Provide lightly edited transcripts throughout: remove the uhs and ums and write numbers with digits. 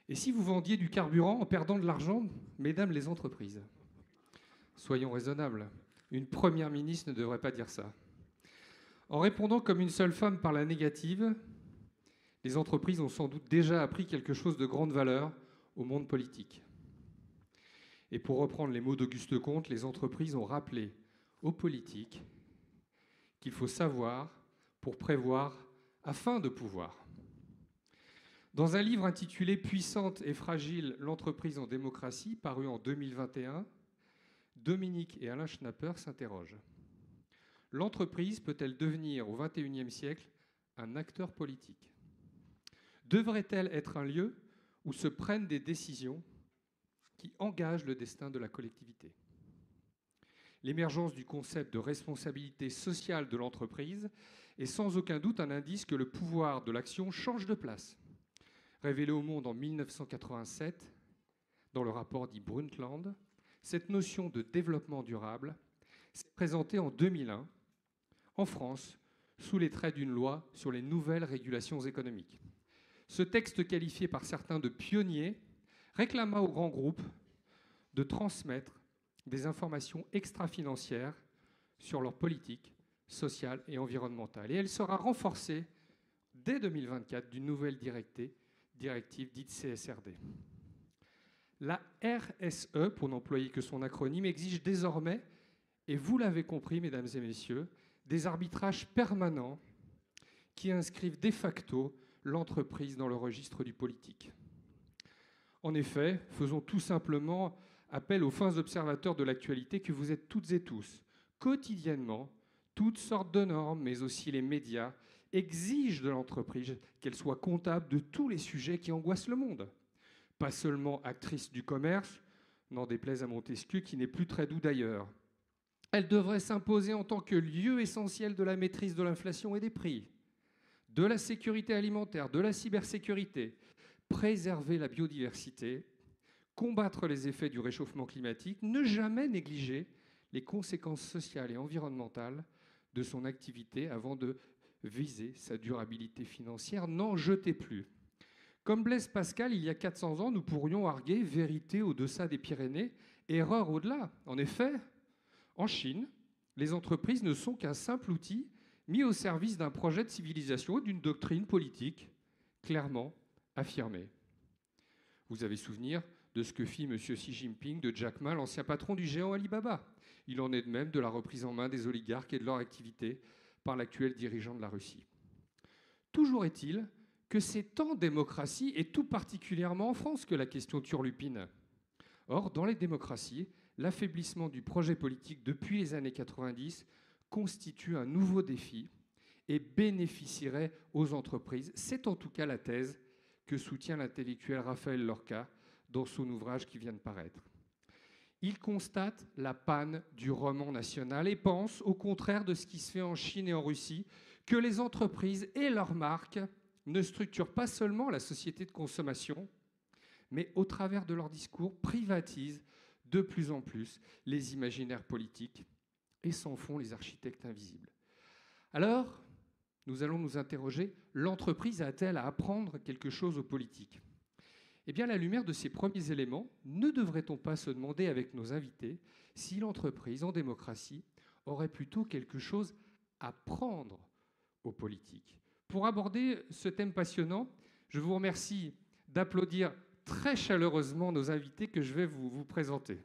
Et si vous vendiez du carburant en perdant de l'argent, mesdames les entreprises? Soyons raisonnables. Une première ministre ne devrait pas dire ça. En répondant comme une seule femme par la négative, les entreprises ont sans doute déjà appris quelque chose de grande valeur au monde politique. Et pour reprendre les mots d'Auguste Comte, les entreprises ont rappelé aux politiques qu'il faut savoir pour prévoir afin de pouvoir. Dans un livre intitulé Puissante et fragile, l'entreprise en démocratie, paru en 2021, Dominique et Alain Schnapper s'interrogent. L'entreprise peut-elle devenir au XXIe siècle un acteur politique? Devrait-elle être un lieu où se prennent des décisions qui engagent le destin de la collectivité? L'émergence du concept de responsabilité sociale de l'entreprise est sans aucun doute un indice que le pouvoir de l'action change de place. Révélé au monde en 1987, dans le rapport dit Brundtland, cette notion de développement durable s'est présentée en 2001, en France, sous les traits d'une loi sur les nouvelles régulations économiques. Ce texte, qualifié par certains de pionnier, réclama aux grands groupes de transmettre des informations extra-financières sur leur politique sociale et environnementale. Et elle sera renforcée dès 2024 d'une nouvelle directive dite CSRD. La RSE, pour n'employer que son acronyme, exige désormais, et vous l'avez compris, mesdames et messieurs, des arbitrages permanents qui inscrivent de facto l'entreprise dans le registre du politique. En effet, faisons tout simplement appel aux fins observateurs de l'actualité que vous êtes toutes et tous. Quotidiennement, toutes sortes de normes, mais aussi les médias, exigent de l'entreprise qu'elle soit comptable de tous les sujets qui angoissent le monde. Pas seulement actrice du commerce, n'en déplaise à Montesquieu, qui n'est plus très doux d'ailleurs. Elle devrait s'imposer en tant que lieu essentiel de la maîtrise de l'inflation et des prix, de la sécurité alimentaire, de la cybersécurité, préserver la biodiversité, combattre les effets du réchauffement climatique, ne jamais négliger les conséquences sociales et environnementales de son activité avant de viser sa durabilité financière. N'en jetez plus. Comme Blaise Pascal, il y a 400 ans, nous pourrions arguer vérité au-deçà des Pyrénées, erreur au-delà. En effet, en Chine, les entreprises ne sont qu'un simple outil mis au service d'un projet de civilisation et d'une doctrine politique clairement affirmée. Vous avez souvenir de ce que fit M. Xi Jinping de Jack Ma, l'ancien patron du géant Alibaba. Il en est de même de la reprise en main des oligarques et de leur activité par l'actuel dirigeant de la Russie. Toujours est-il que c'est en démocratie, et tout particulièrement en France, que la question turlupine. Or, dans les démocraties, l'affaiblissement du projet politique depuis les années 90 constitue un nouveau défi et bénéficierait aux entreprises. C'est en tout cas la thèse que soutient l'intellectuel Raphaël Lorca dans son ouvrage qui vient de paraître. Il constate la panne du roman national et pense, au contraire de ce qui se fait en Chine et en Russie, que les entreprises et leurs marques ne structurent pas seulement la société de consommation, mais au travers de leur discours, privatisent de plus en plus les imaginaires politiques et s'en font les architectes invisibles. Alors, nous allons nous interroger, l'entreprise a-t-elle à apprendre quelque chose aux politiques? Eh bien, à la lumière de ces premiers éléments, ne devrait-on pas se demander avec nos invités si l'entreprise, en démocratie, aurait plutôt quelque chose à prendre aux politiques? Pour aborder ce thème passionnant, je vous remercie d'applaudir très chaleureusement nos invités que je vais vous présenter.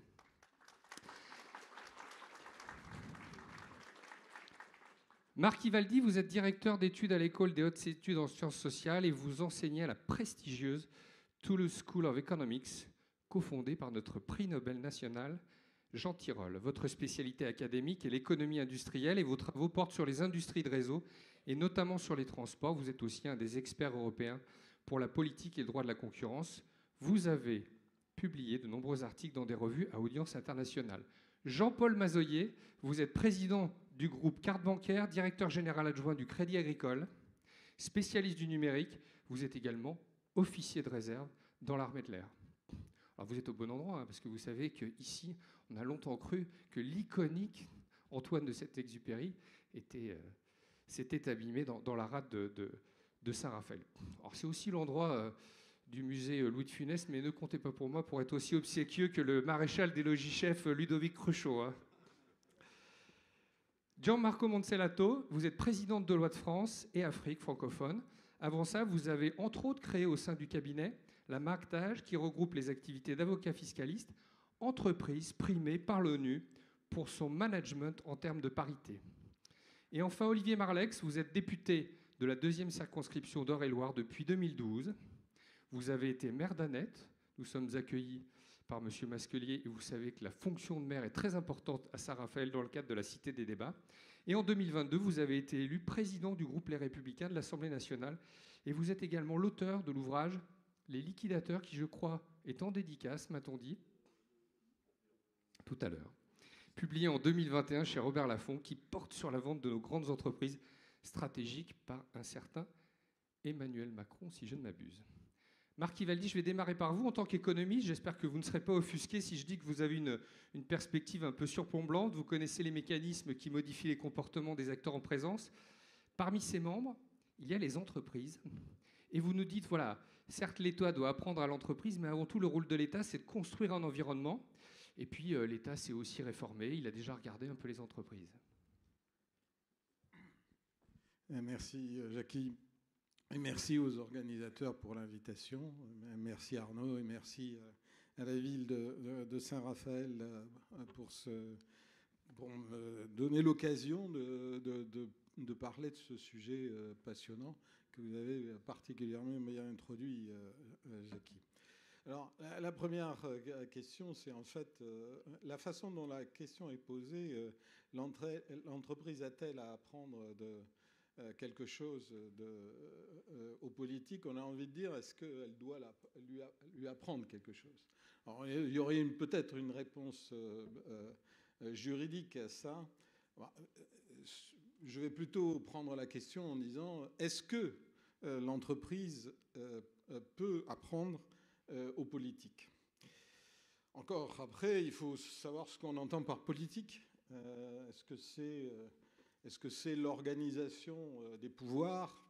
Marc Ivaldi, vous êtes directeur d'études à l'École des hautes études en sciences sociales et vous enseignez à la prestigieuse Toulouse School of Economics, cofondée par notre prix Nobel national, Jean Tirole. Votre spécialité académique est l'économie industrielle et vos travaux portent sur les industries de réseau et notamment sur les transports. Vous êtes aussi un des experts européens pour la politique et le droit de la concurrence. Vous avez publié de nombreux articles dans des revues à audience internationale. Jean-Paul Mazoyer, vous êtes président du groupe Carte Bancaire, directeur général adjoint du Crédit Agricole, spécialiste du numérique. Vous êtes également officier de réserve dans l'armée de l'air. Alors vous êtes au bon endroit, hein, parce que vous savez qu'ici, on a longtemps cru que l'iconique Antoine de Saint-Exupéry s'était abîmé dans la rade de Saint-Raphaël. Alors c'est aussi l'endroit du musée Louis de Funès, mais ne comptez pas pour moi pour être aussi obséquieux que le maréchal des logis-chefs Ludovic Cruchot. Hein. Gianmarco Monsellato, vous êtes présidente de Loi de France et Afrique francophone. Avant ça, vous avez entre autres créé au sein du cabinet la MACTAGE, qui regroupe les activités d'avocat fiscaliste, entreprise primée par l'ONU pour son management en termes de parité. Et enfin, Olivier Marlex, vous êtes député de la 2e circonscription d'Eure-et-Loir depuis 2012. Vous avez été maire d'Annette. Nous sommes accueillis par M. Masquelier, et vous savez que la fonction de maire est très importante à Saint-Raphaël dans le cadre de la Cité des débats. Et en 2022, vous avez été élu président du groupe Les Républicains de l'Assemblée nationale, et vous êtes également l'auteur de l'ouvrage Les liquidateurs, qui, je crois, est en dédicace, m'a-t-on dit, tout à l'heure, publié en 2021 chez Robert Laffont, qui porte sur la vente de nos grandes entreprises stratégiques par un certain Emmanuel Macron, si je ne m'abuse. Marc Ivaldi, je vais démarrer par vous. En tant qu'économiste, j'espère que vous ne serez pas offusqué si je dis que vous avez une perspective un peu surplombante. Vous connaissez les mécanismes qui modifient les comportements des acteurs en présence. Parmi ces membres, il y a les entreprises. Et vous nous dites, voilà, certes, l'État doit apprendre à l'entreprise, mais avant tout, le rôle de l'État, c'est de construire un environnement. Et puis, l'État s'est aussi réformé. Il a déjà regardé un peu les entreprises. Merci, Jackie. Et merci aux organisateurs pour l'invitation. Merci Arnaud et merci à la ville de Saint-Raphaël pour me donner l'occasion de parler de ce sujet passionnant que vous avez particulièrement bien introduit, Jackie. Alors, la première question, c'est en fait la façon dont la question est posée. L'entreprise a-t-elle à apprendre quelque chose aux politiques? On a envie de dire, est-ce qu'elle doit lui apprendre quelque chose? Alors, il y aurait peut-être une réponse juridique à ça. Je vais plutôt prendre la question en disant, est-ce que l'entreprise peut apprendre aux politiques? Encore après, il faut savoir ce qu'on entend par politique. Est-ce que c'est l'organisation des pouvoirs,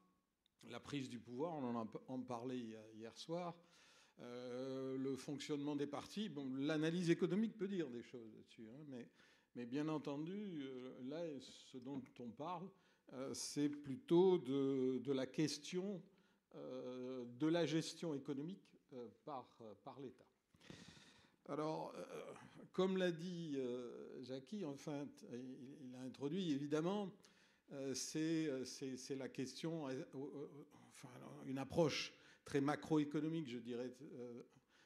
la prise du pouvoir, on en parlait hier soir, le fonctionnement des partis? Bon, l'analyse économique peut dire des choses là-dessus, hein, mais bien entendu, là, ce dont on parle, c'est plutôt de la question de la gestion économique par l'État. Alors, comme l'a dit Jackie, enfin, il a introduit, évidemment, c'est la question, enfin, une approche très macroéconomique, je dirais.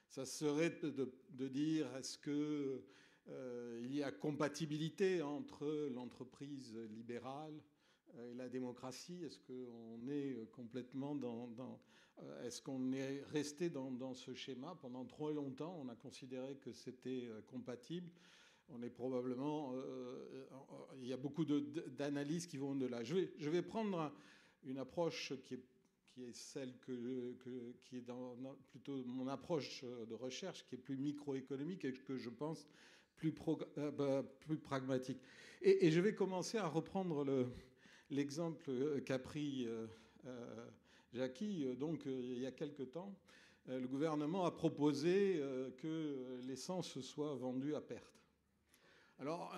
Ça serait de dire, est-ce qu'il y a compatibilité entre l'entreprise libérale et la démocratie? Est-ce qu'on est complètement est-ce qu'on est resté dans ce schéma pendant trop longtemps? On a considéré que c'était compatible. On est probablement... il y a beaucoup d'analyses qui vont de là. Je vais prendre une approche qui est celle qui est plutôt mon approche de recherche, qui est plus microéconomique et que je pense plus pragmatique. Et je vais commencer à reprendre l'exemple qu'a pris Jackie. Donc, il y a quelque temps, le gouvernement a proposé que l'essence soit vendue à perte. Alors,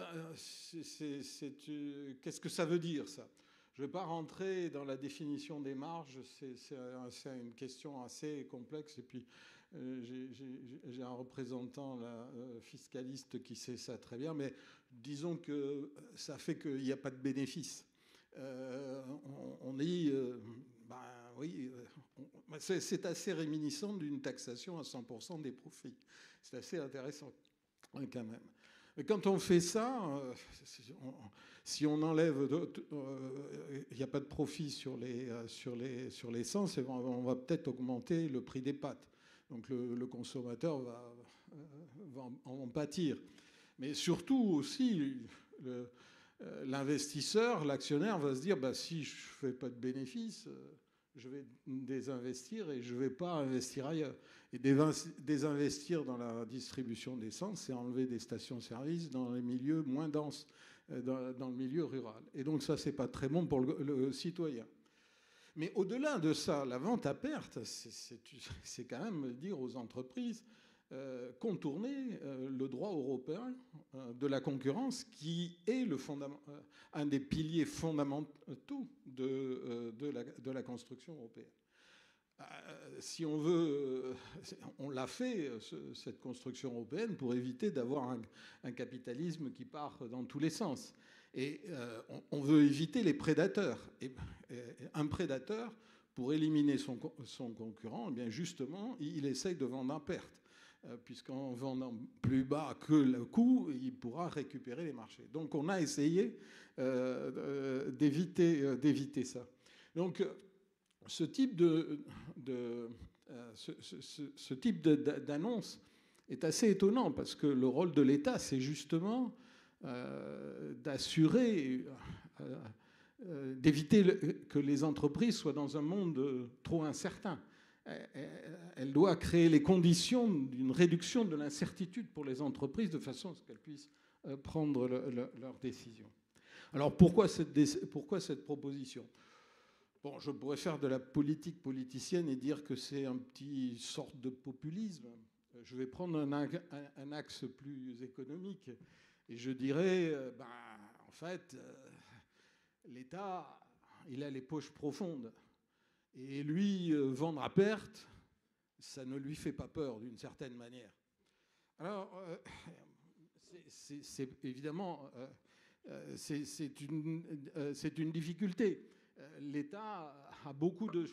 qu'est-ce que ça veut dire, ça? Je ne vais pas rentrer dans la définition des marges, c'est une question assez complexe. Et puis, j'ai un représentant là, fiscaliste qui sait ça très bien, mais disons que ça fait qu'il n'y a pas de bénéfice. On dit, ben oui, c'est assez réminiscent d'une taxation à 100% des profits. C'est assez intéressant quand même. Mais quand on fait ça, si on enlève, il n'y a pas de profit sur l'essence, on va peut-être augmenter le prix des pâtes. Donc le consommateur va en pâtir. Mais surtout aussi, l'investisseur, l'actionnaire va se dire, bah, si je ne fais pas de bénéfice, je vais désinvestir et je ne vais pas investir ailleurs. Et désinvestir dans la distribution d'essence, c'est enlever des stations-service dans les milieux moins denses, dans le milieu rural. Et donc ça, ce n'est pas très bon pour le citoyen. Mais au-delà de ça, la vente à perte, c'est quand même dire aux entreprises contourner le droit européen de la concurrence, qui est un des piliers fondamentaux de la construction européenne. Si on veut, on l'a fait, cette construction européenne, pour éviter d'avoir un capitalisme qui part dans tous les sens. Et on veut éviter les prédateurs. Et un prédateur, pour éliminer son concurrent, eh bien justement, il essaye de vendre à perte. Puisqu'en vendant plus bas que le coût, il pourra récupérer les marchés. Donc on a essayé d'éviter ça. Donc ce type d'annonce est assez étonnant, parce que le rôle de l'État, c'est justement d'assurer, d'éviter que les entreprises soient dans un monde trop incertain. Elle doit créer les conditions d'une réduction de l'incertitude pour les entreprises, de façon à ce qu'elles puissent prendre leurs décisions. Alors pourquoi cette proposition ? Bon, je pourrais faire de la politique politicienne et dire que c'est un petit sorte de populisme. Je vais prendre un axe plus économique et je dirais, en fait, l'État, il a les poches profondes. Et lui, vendre à perte, ça ne lui fait pas peur, d'une certaine manière. Alors, c'est évidemment, c'est une difficulté. L'État a beaucoup de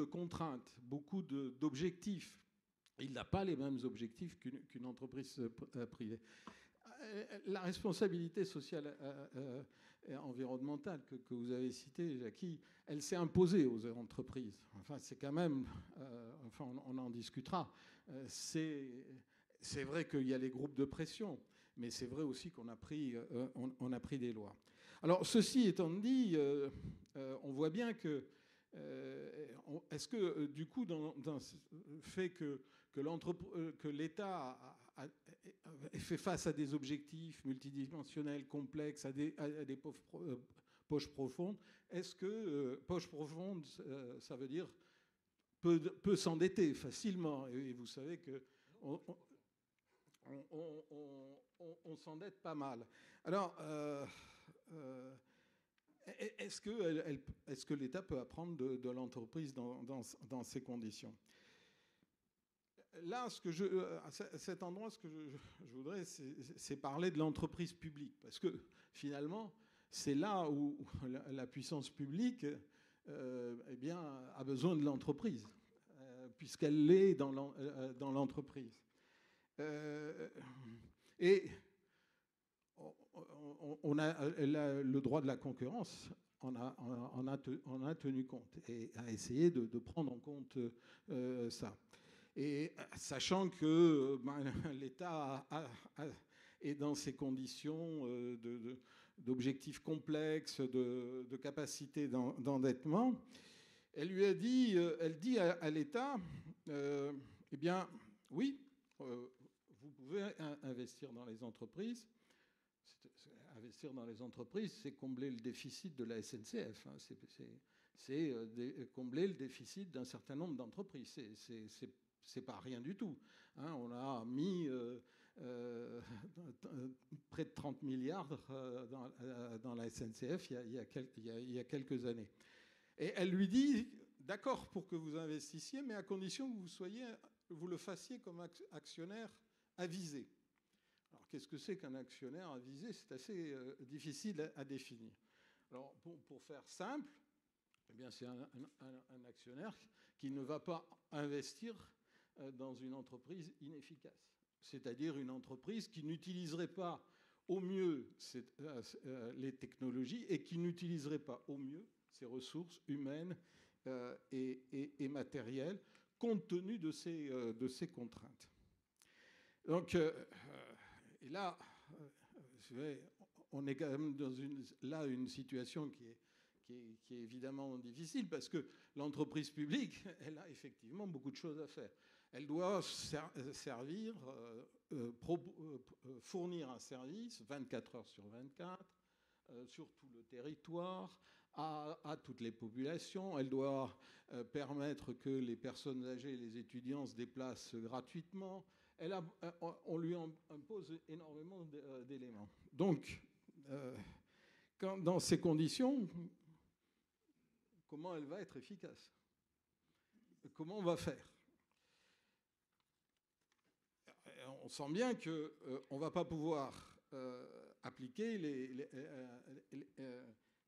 contraintes, beaucoup d'objectifs. Il n'a pas les mêmes objectifs qu'une entreprise privée. La responsabilité sociale et environnementale que vous avez citée, Jackie, elle s'est imposée aux entreprises. Enfin, c'est quand même, on en discutera. C'est vrai qu'il y a les groupes de pression, mais c'est vrai aussi qu'on a pris des lois. Alors, ceci étant dit, on voit bien que est-ce que du coup, dans le fait que l'État fait face à des objectifs multidimensionnels, complexes, à des poches profondes, est-ce que poche profonde, ça veut dire peut s'endetter facilement? Et vous savez que on s'endette pas mal. Alors, est-ce que l'État peut apprendre de l'entreprise dans ces conditions? Là, à cet endroit, ce que je voudrais, c'est parler de l'entreprise publique. Parce que finalement, c'est là où la puissance publique a besoin de l'entreprise, puisqu'elle est dans l'entreprise. Et on a le droit de la concurrence, on a tenu compte et a essayé de prendre en compte ça. Et sachant que l'État est dans ces conditions d'objectifs complexes, de capacité d'endettement, elle dit à l'État, eh bien, oui, vous pouvez investir dans les entreprises. Investir dans les entreprises, c'est combler le déficit de la SNCF. Hein. C'est combler le déficit d'un certain nombre d'entreprises. C'est pas rien du tout. Hein. On a mis près de 30 milliards dans la SNCF il y a quelques années. Et elle lui dit, d'accord pour que vous investissiez, mais à condition que vous le fassiez comme actionnaire avisé. Alors, qu'est-ce que c'est qu'un actionnaire avisé? C'est assez difficile à définir. Alors, pour faire simple, eh bien, c'est un actionnaire qui ne va pas investir dans une entreprise inefficace. C'est-à-dire une entreprise qui n'utiliserait pas au mieux les technologies et qui n'utiliserait pas au mieux ses ressources humaines et matérielles, compte tenu de ces contraintes. Donc, et là, on est quand même dans une situation qui est évidemment difficile, parce que l'entreprise publique, elle a effectivement beaucoup de choses à faire. Elle doit fournir un service 24 heures sur 24, sur tout le territoire, à toutes les populations. Elle doit permettre que les personnes âgées et les étudiants se déplacent gratuitement. On lui impose énormément d'éléments. Donc, dans ces conditions, comment elle va être efficace? Comment on va faire? On sent bien qu'on ne va pas pouvoir appliquer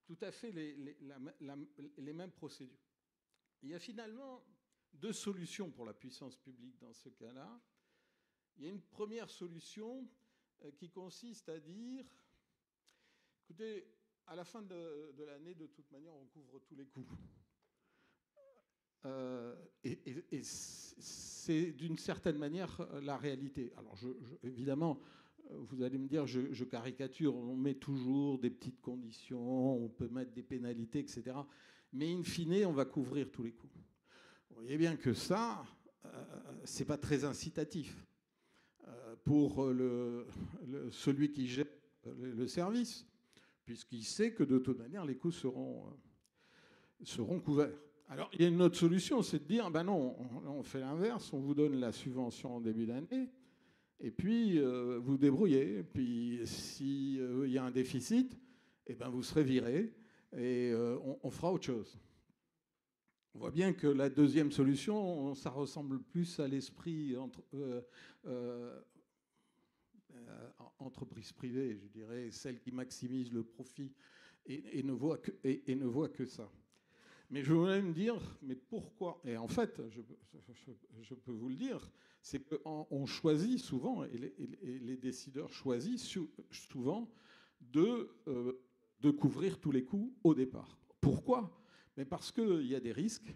tout à fait les mêmes procédures. Il y a finalement deux solutions pour la puissance publique dans ce cas-là. Il y a une première solution qui consiste à dire, écoutez, à la fin de l'année, de toute manière, on couvre tous les coûts. Et c'est d'une certaine manière la réalité. Alors, évidemment, vous allez me dire, je caricature, on met toujours des petites conditions, on peut mettre des pénalités, etc. Mais in fine, on va couvrir tous les coûts. Vous voyez bien que ça, c'est pas très incitatif pour celui qui gère le service, puisqu'il sait que de toute manière, les coûts seront couverts. Alors, il y a une autre solution, c'est de dire, ben non, on fait l'inverse, on vous donne la subvention en début d'année, et puis vous débrouillez. Et puis, s'il y a un déficit, eh ben, vous serez viré, et on fera autre chose. On voit bien que la deuxième solution, ça ressemble plus à l'esprit entreprise privée, je dirais, celle qui maximise le profit et ne voit que ça. Mais je voulais me dire, mais pourquoi? Et en fait, je peux vous le dire, c'est qu'on choisit souvent, et les décideurs choisissent souvent de couvrir tous les coûts au départ. Pourquoi? Mais parce qu'il y a des risques,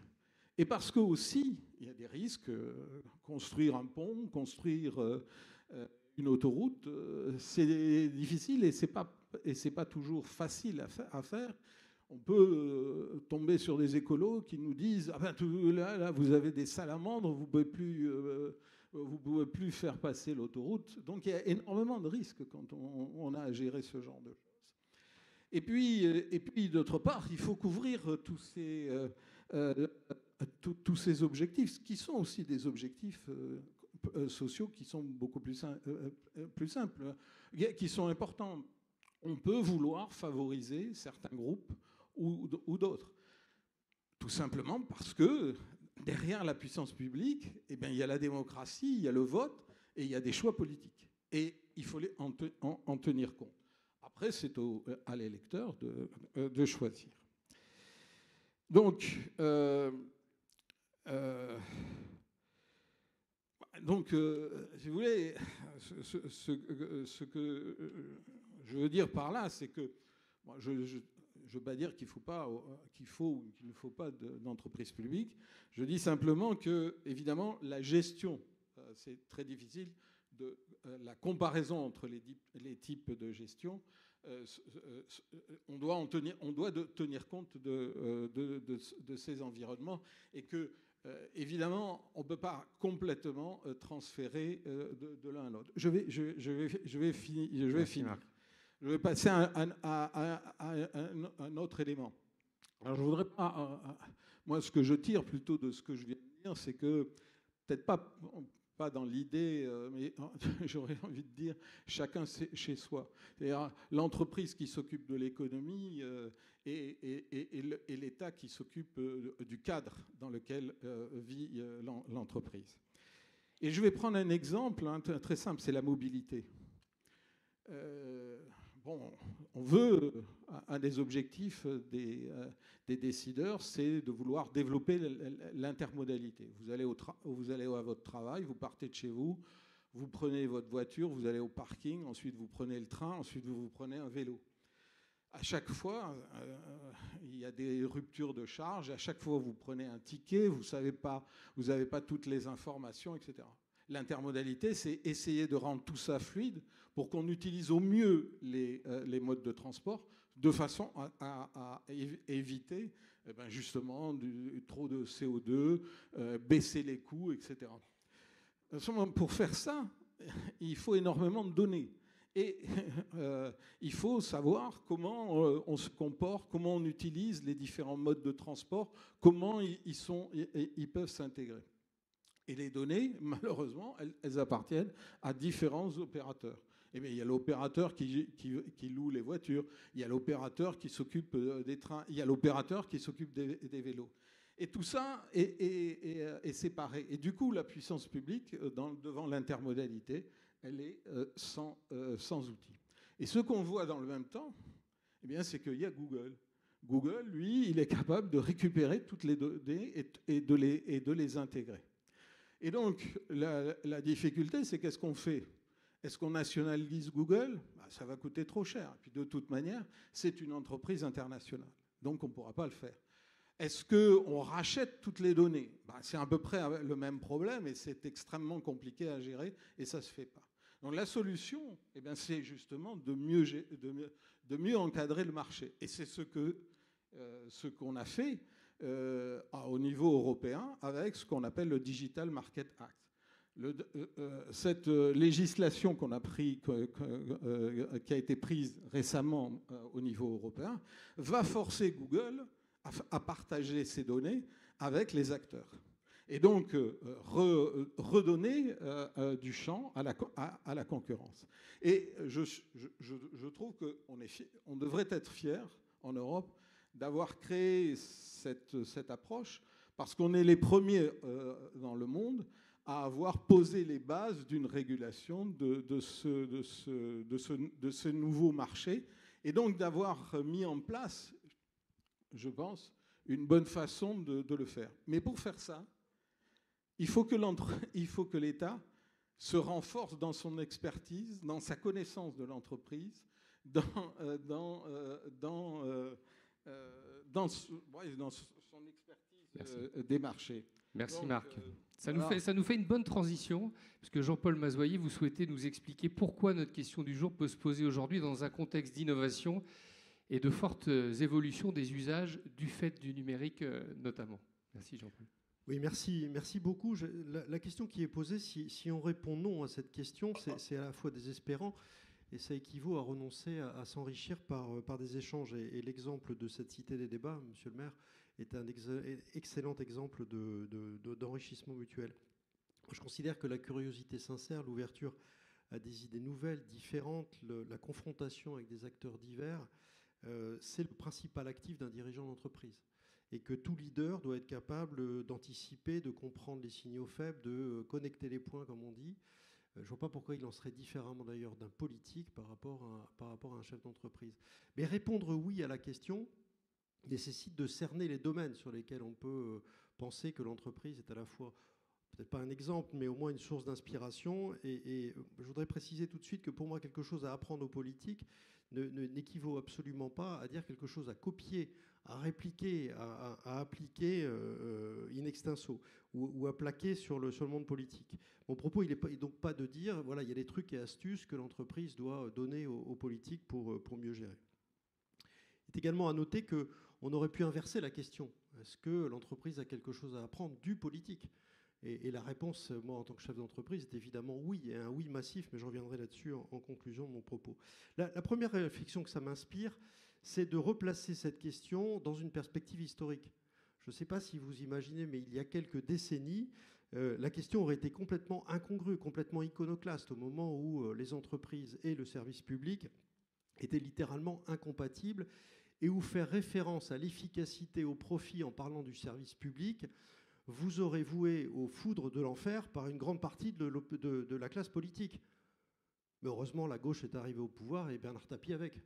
et parce que aussi il y a des risques. Construire un pont, construire une autoroute, c'est difficile et c'est pas toujours facile à faire. On peut tomber sur des écolos qui nous disent ah ben là vous avez des salamandres, vous pouvez plus faire passer l'autoroute. Donc il y a énormément de risques quand on a à gérer ce genre de choses. Et puis d'autre part, il faut couvrir tous ces objectifs, qui sont aussi des objectifs sociaux qui sont beaucoup plus simples, qui sont importants. On peut vouloir favoriser certains groupes ou d'autres. Tout simplement parce que derrière la puissance publique, eh bien, il y a la démocratie, il y a le vote et il y a des choix politiques. Et il faut en tenir compte. Après, c'est à l'électeur de choisir. Donc, si vous voulez, ce que je veux dire par là, c'est que moi, je ne veux pas dire qu'il faut ou qu'il ne faut pas d'entreprise publique. Je dis simplement que, évidemment, la gestion, c'est très difficile, la comparaison entre les types de gestion, on doit tenir compte de ces environnements et que, évidemment, on ne peut pas complètement transférer de l'un à l'autre. Je vais finir. Je vais passer à un autre élément. Alors, je voudrais pas. Moi, ce que je tire plutôt de ce que je viens de dire, c'est que, peut-être pas dans l'idée, mais j'aurais envie de dire chacun chez soi. C'est-à-dire l'entreprise qui s'occupe de l'économie et l'État qui s'occupe du cadre dans lequel vit l'entreprise. Et je vais prendre un exemple très simple, c'est la mobilité. On veut, un des objectifs des décideurs, c'est de vouloir développer l'intermodalité. Vous allez à votre travail, vous partez de chez vous, vous prenez votre voiture, vous allez au parking, ensuite vous prenez le train, ensuite vous prenez un vélo. À chaque fois, il y a des ruptures de charge, à chaque fois vous prenez un ticket, vous n'avez pas toutes les informations, etc. L'intermodalité, c'est essayer de rendre tout ça fluide pour qu'on utilise au mieux les modes de transport de façon à éviter justement trop de CO2, baisser les coûts, etc. Pour faire ça, il faut énormément de données. Et il faut savoir comment on se comporte, comment on utilise les différents modes de transport, comment ils peuvent s'intégrer. Et les données, malheureusement, elles appartiennent à différents opérateurs. Eh bien, il y a l'opérateur qui loue les voitures, il y a l'opérateur qui s'occupe des trains, il y a l'opérateur qui s'occupe des vélos. Et tout ça est séparé. Et du coup, la puissance publique, devant l'intermodalité, elle est sans outils. Et ce qu'on voit dans le même temps, eh bien, c'est qu'il y a Google. Google, lui, il est capable de récupérer toutes les données et de les intégrer. Et donc, la difficulté, c'est qu'est-ce qu'on fait? Est-ce qu'on nationalise Google? Ça va coûter trop cher. Et puis de toute manière, c'est une entreprise internationale. Donc, on ne pourra pas le faire. Est-ce qu'on rachète toutes les données? C'est à peu près le même problème et c'est extrêmement compliqué à gérer et ça ne se fait pas. Donc la solution, eh bien, c'est justement de mieux encadrer le marché. Et c'est ce qu'on a fait au niveau européen avec ce qu'on appelle le Digital Market Act. Cette législation qui a été prise récemment au niveau européen va forcer Google à partager ces données avec les acteurs. Et donc redonner du champ à la concurrence. Et je trouve qu'on devrait être fiers en Europe d'avoir créé cette approche, parce qu'on est les premiers dans le monde à avoir posé les bases d'une régulation de ce nouveau marché, et donc d'avoir mis en place, je pense, une bonne façon de le faire. Mais pour faire ça, il faut que l'État se renforce dans son expertise, dans sa connaissance de l'entreprise, dans son expertise des marchés. Merci donc, Marc. Ça nous fait une bonne transition, puisque Jean-Paul Mazoyer, vous souhaitez nous expliquer pourquoi notre question du jour peut se poser aujourd'hui dans un contexte d'innovation et de fortes évolutions des usages du fait du numérique notamment. Merci Jean-Paul. Oui, merci beaucoup. La question qui est posée, si on répond non à cette question, c'est à la fois désespérant et ça équivaut à renoncer à s'enrichir par des échanges. Et l'exemple de cette cité des débats, monsieur le maire, est un excellent exemple d'enrichissement mutuel. Je considère que la curiosité sincère, l'ouverture à des idées nouvelles, différentes, la confrontation avec des acteurs divers, c'est le principal actif d'un dirigeant d'entreprise. Et que tout leader doit être capable d'anticiper, de comprendre les signaux faibles, de connecter les points, comme on dit. Je ne vois pas pourquoi il en serait différemment d'ailleurs d'un politique par rapport à un chef d'entreprise. Mais répondre oui à la question nécessite de cerner les domaines sur lesquels on peut penser que l'entreprise est à la fois, peut-être pas un exemple, mais au moins une source d'inspiration. Et je voudrais préciser tout de suite que pour moi, quelque chose à apprendre aux politiques n'équivaut absolument pas à dire quelque chose à copier, à répliquer, à appliquer in extenso ou à plaquer sur le monde politique. Mon propos, il n'est donc pas de dire, voilà, il y a des trucs et astuces que l'entreprise doit donner aux politiques pour mieux gérer. Il est également à noter qu'on aurait pu inverser la question. Est-ce que l'entreprise a quelque chose à apprendre du politique ? Et la réponse, moi, en tant que chef d'entreprise, est évidemment oui, et un oui massif, mais je reviendrai là-dessus en conclusion de mon propos. La première réflexion que ça m'inspire, c'est de replacer cette question dans une perspective historique. Je ne sais pas si vous imaginez, mais il y a quelques décennies, la question aurait été complètement incongrue, complètement iconoclaste, au moment où les entreprises et le service public étaient littéralement incompatibles, et où faire référence à l'efficacité, au profit en parlant du service public vous aurez voué aux foudres de l'enfer par une grande partie de la classe politique. Mais heureusement, la gauche est arrivée au pouvoir et Bernard Tapie avec.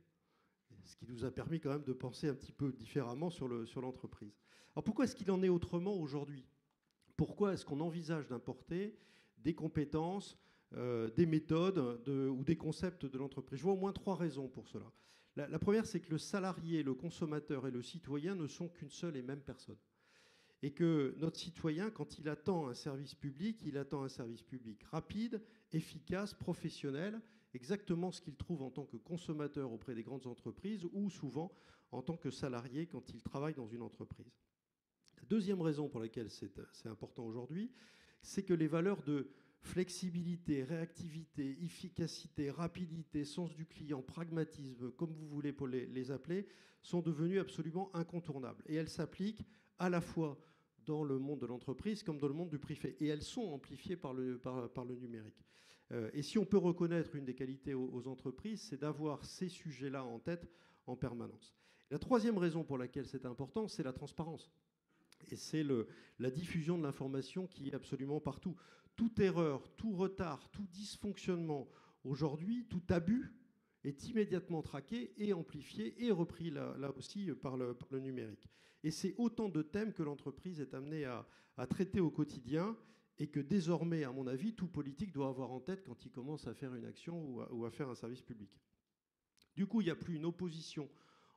Ce qui nous a permis quand même de penser un petit peu différemment sur l'entreprise. Alors pourquoi est-ce qu'il en est autrement aujourd'hui ? Pourquoi est-ce qu'on envisage d'importer des compétences, des méthodes ou des concepts de l'entreprise ? Je vois au moins 3 raisons pour cela. La première, c'est que le salarié, le consommateur et le citoyen ne sont qu'une seule et même personne. Et que notre citoyen, quand il attend un service public, il attend un service public rapide, efficace, professionnel, exactement ce qu'il trouve en tant que consommateur auprès des grandes entreprises ou souvent en tant que salarié quand il travaille dans une entreprise. La deuxième raison pour laquelle c'est important aujourd'hui, c'est que les valeurs de flexibilité, réactivité, efficacité, rapidité, sens du client, pragmatisme, comme vous voulez pour les appeler, sont devenues absolument incontournables. Et elles s'appliquent à la fois dans le monde de l'entreprise comme dans le monde du privé. Et elles sont amplifiées par le numérique. Et si on peut reconnaître une des qualités aux entreprises, c'est d'avoir ces sujets-là en tête en permanence. La troisième raison pour laquelle c'est important, c'est la transparence. Et c'est la diffusion de l'information qui est absolument partout. Toute erreur, tout retard, tout dysfonctionnement, aujourd'hui, tout abus est immédiatement traqué et amplifié et repris là aussi par le numérique. Et c'est autant de thèmes que l'entreprise est amenée à traiter au quotidien et que désormais, à mon avis, tout politique doit avoir en tête quand il commence à faire une action ou à faire un service public. Du coup, il n'y a plus une opposition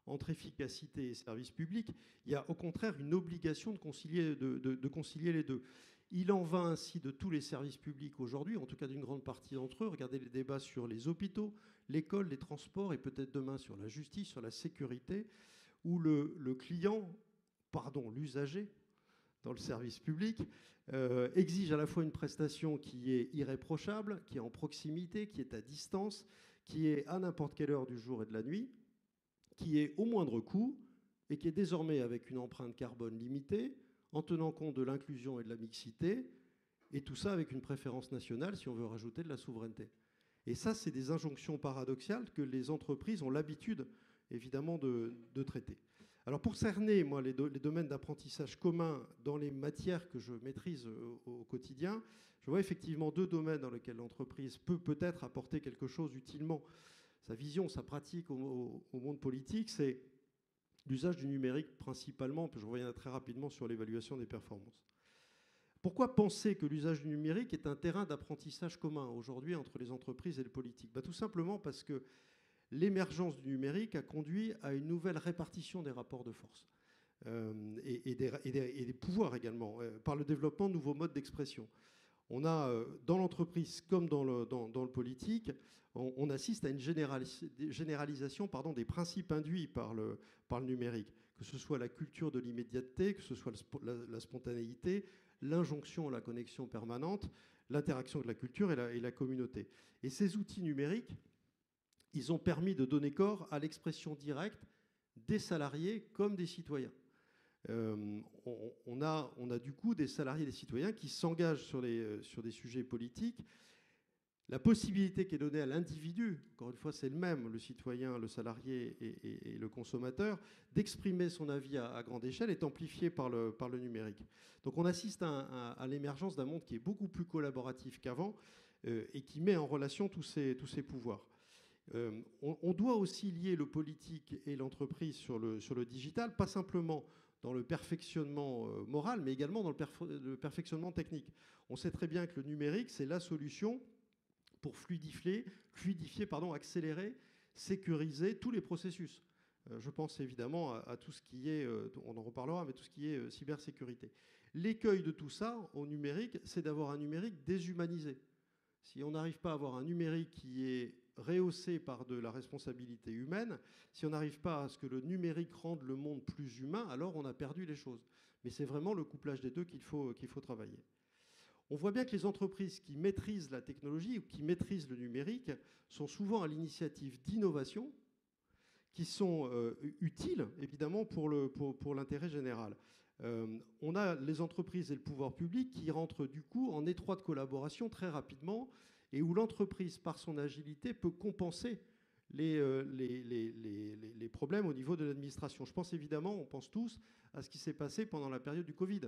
entre efficacité et service public. Il y a au contraire une obligation de concilier les deux. Il en va ainsi de tous les services publics aujourd'hui, en tout cas d'une grande partie d'entre eux. Regardez les débats sur les hôpitaux, l'école, les transports et peut-être demain sur la justice, sur la sécurité, où le client, l'usager, dans le service public, exige à la fois une prestation qui est irréprochable, qui est en proximité, qui est à distance, qui est à n'importe quelle heure du jour et de la nuit, qui est au moindre coût et qui est désormais avec une empreinte carbone limitée, en tenant compte de l'inclusion et de la mixité, et tout ça avec une préférence nationale si on veut rajouter de la souveraineté. Et ça, c'est des injonctions paradoxales que les entreprises ont l'habitude, évidemment, de traiter. Alors pour cerner, moi, les domaines d'apprentissage communs dans les matières que je maîtrise au quotidien, je vois effectivement deux domaines dans lesquels l'entreprise peut peut-être apporter quelque chose utilement. Sa vision, sa pratique au monde politique, c'est l'usage du numérique principalement, puis je reviens très rapidement sur l'évaluation des performances. Pourquoi penser que l'usage du numérique est un terrain d'apprentissage commun aujourd'hui entre les entreprises et le politique ? Tout simplement parce que l'émergence du numérique a conduit à une nouvelle répartition des rapports de force et des pouvoirs également, par le développement de nouveaux modes d'expression. On a, dans l'entreprise comme dans le politique, on assiste à une généralisation des principes induits par le numérique, que ce soit la culture de l'immédiateté, que ce soit la spontanéité, l'injonction à la connexion permanente, l'interaction avec la culture et la communauté. Et ces outils numériques, ils ont permis de donner corps à l'expression directe des salariés comme des citoyens. On a du coup des salariés et des citoyens qui s'engagent sur des sujets politiques. La possibilité qui est donnée à l'individu, encore une fois c'est le même, le citoyen, le salarié et le consommateur, d'exprimer son avis à grande échelle est amplifiée par le numérique. Donc on assiste à l'émergence d'un monde qui est beaucoup plus collaboratif qu'avant et qui met en relation tous ces pouvoirs. On doit aussi lier le politique et l'entreprise sur le digital, pas simplement dans le perfectionnement moral, mais également dans le perfectionnement technique. On sait très bien que le numérique, c'est la solution pour fluidifier, accélérer, sécuriser tous les processus. Je pense évidemment à tout ce qui est, on en reparlera, mais tout ce qui est cybersécurité. L'écueil de tout ça au numérique, c'est d'avoir un numérique déshumanisé. Si on n'arrive pas à avoir un numérique qui est rehaussé par de la responsabilité humaine, si on n'arrive pas à ce que le numérique rende le monde plus humain, alors on a perdu les choses. Mais c'est vraiment le couplage des deux qu'il faut travailler. On voit bien que les entreprises qui maîtrisent la technologie ou qui maîtrisent le numérique sont souvent à l'initiative d'innovations qui sont utiles, évidemment, pour l'intérêt général. On a les entreprises et le pouvoir public qui rentrent du coup en étroite collaboration très rapidement et où l'entreprise, par son agilité, peut compenser les problèmes au niveau de l'administration. Je pense évidemment, on pense tous, à ce qui s'est passé pendant la période du Covid.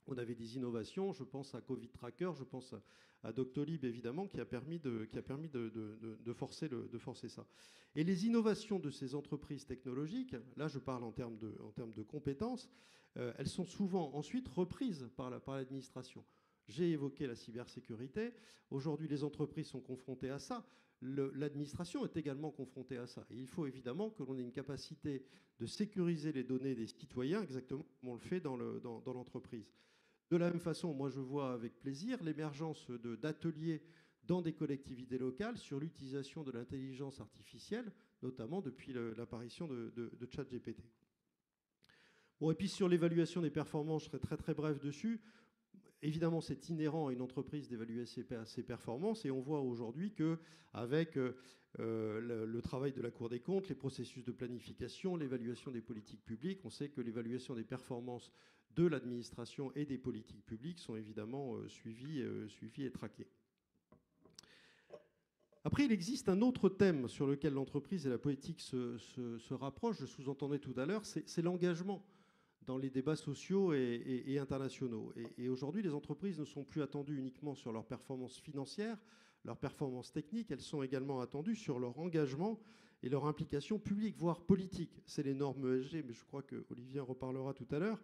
On avait des innovations, je pense à Covid Tracker, je pense à Doctolib évidemment, qui a permis de forcer ça. Et les innovations de ces entreprises technologiques, là je parle en termes de compétences, elles sont souvent ensuite reprises par l'administration. J'ai évoqué la cybersécurité. Aujourd'hui, les entreprises sont confrontées à ça. L'administration est également confrontée à ça. Et il faut évidemment que l'on ait une capacité de sécuriser les données des citoyens, exactement comme on le fait dans l'entreprise. De la même façon, moi je vois avec plaisir l'émergence d'ateliers dans des collectivités locales sur l'utilisation de l'intelligence artificielle, notamment depuis l'apparition de ChatGPT. Bon, et puis sur l'évaluation des performances, je serai très très bref dessus. évidemment, c'est inhérent à une entreprise d'évaluer ses performances, et on voit aujourd'hui qu'avec le travail de la Cour des comptes, les processus de planification, l'évaluation des politiques publiques, on sait que l'évaluation des performances de l'administration et des politiques publiques sont évidemment suivies et traquées. Après, il existe un autre thème sur lequel l'entreprise et la politique se rapprochent, je sous-entendais tout à l'heure, c'est l'engagement dans les débats sociaux et internationaux. Et aujourd'hui, les entreprises ne sont plus attendues uniquement sur leurs performances financières, leurs performances techniques, elles sont également attendues sur leur engagement et leur implication publique, voire politique. C'est les normes ESG, mais je crois que Olivier en reparlera tout à l'heure.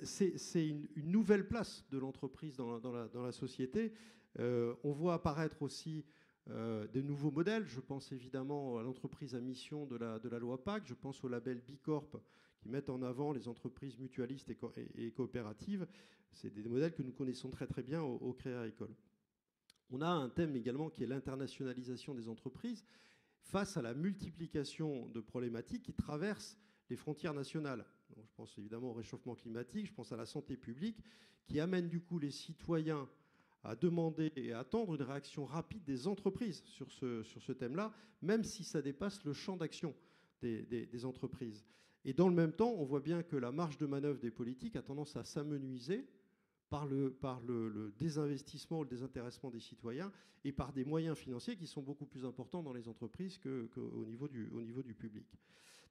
C'est une nouvelle place de l'entreprise dans la société. On voit apparaître aussi de nouveaux modèles. Je pense évidemment à l'entreprise à mission de la loi PACTE. Je pense au label B Corp qui mettent en avant les entreprises mutualistes et coopératives. C'est des modèles que nous connaissons très très bien au Crédit Agricole. On a un thème également qui est l'internationalisation des entreprises face à la multiplication de problématiques qui traversent les frontières nationales. Donc, je pense évidemment au réchauffement climatique, je pense à la santé publique, qui amène du coup les citoyens à demander et à attendre une réaction rapide des entreprises sur ce thème-là, même si ça dépasse le champ d'action des entreprises. Et dans le même temps, on voit bien que la marge de manœuvre des politiques a tendance à s'amenuiser par le désinvestissement ou le désintéressement des citoyens et par des moyens financiers qui sont beaucoup plus importants dans les entreprises qu'au niveau du public.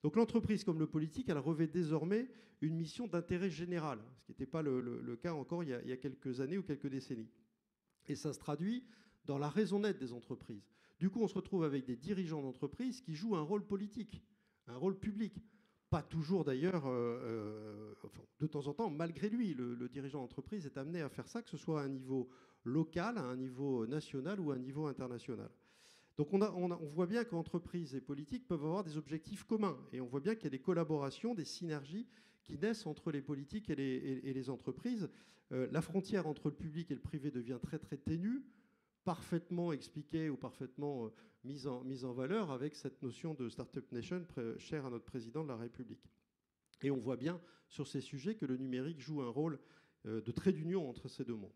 Donc l'entreprise comme le politique, elle revêt désormais une mission d'intérêt général, ce qui n'était pas le cas encore il y a quelques années ou quelques décennies. Et ça se traduit dans la raison d'être des entreprises. Du coup, on se retrouve avec des dirigeants d'entreprise qui jouent un rôle politique, un rôle public. Pas toujours d'ailleurs, enfin, de temps en temps, malgré lui, le dirigeant d'entreprise est amené à faire ça, que ce soit à un niveau local, à un niveau national ou à un niveau international. Donc on voit bien qu'entreprise et politique peuvent avoir des objectifs communs. Et on voit bien qu'il y a des collaborations, des synergies qui naissent entre les politiques et les entreprises. La frontière entre le public et le privé devient très très ténue, parfaitement expliquée ou parfaitement mise en valeur avec cette notion de Startup Nation chère à notre président de la République. Et on voit bien sur ces sujets que le numérique joue un rôle de trait d'union entre ces deux mondes.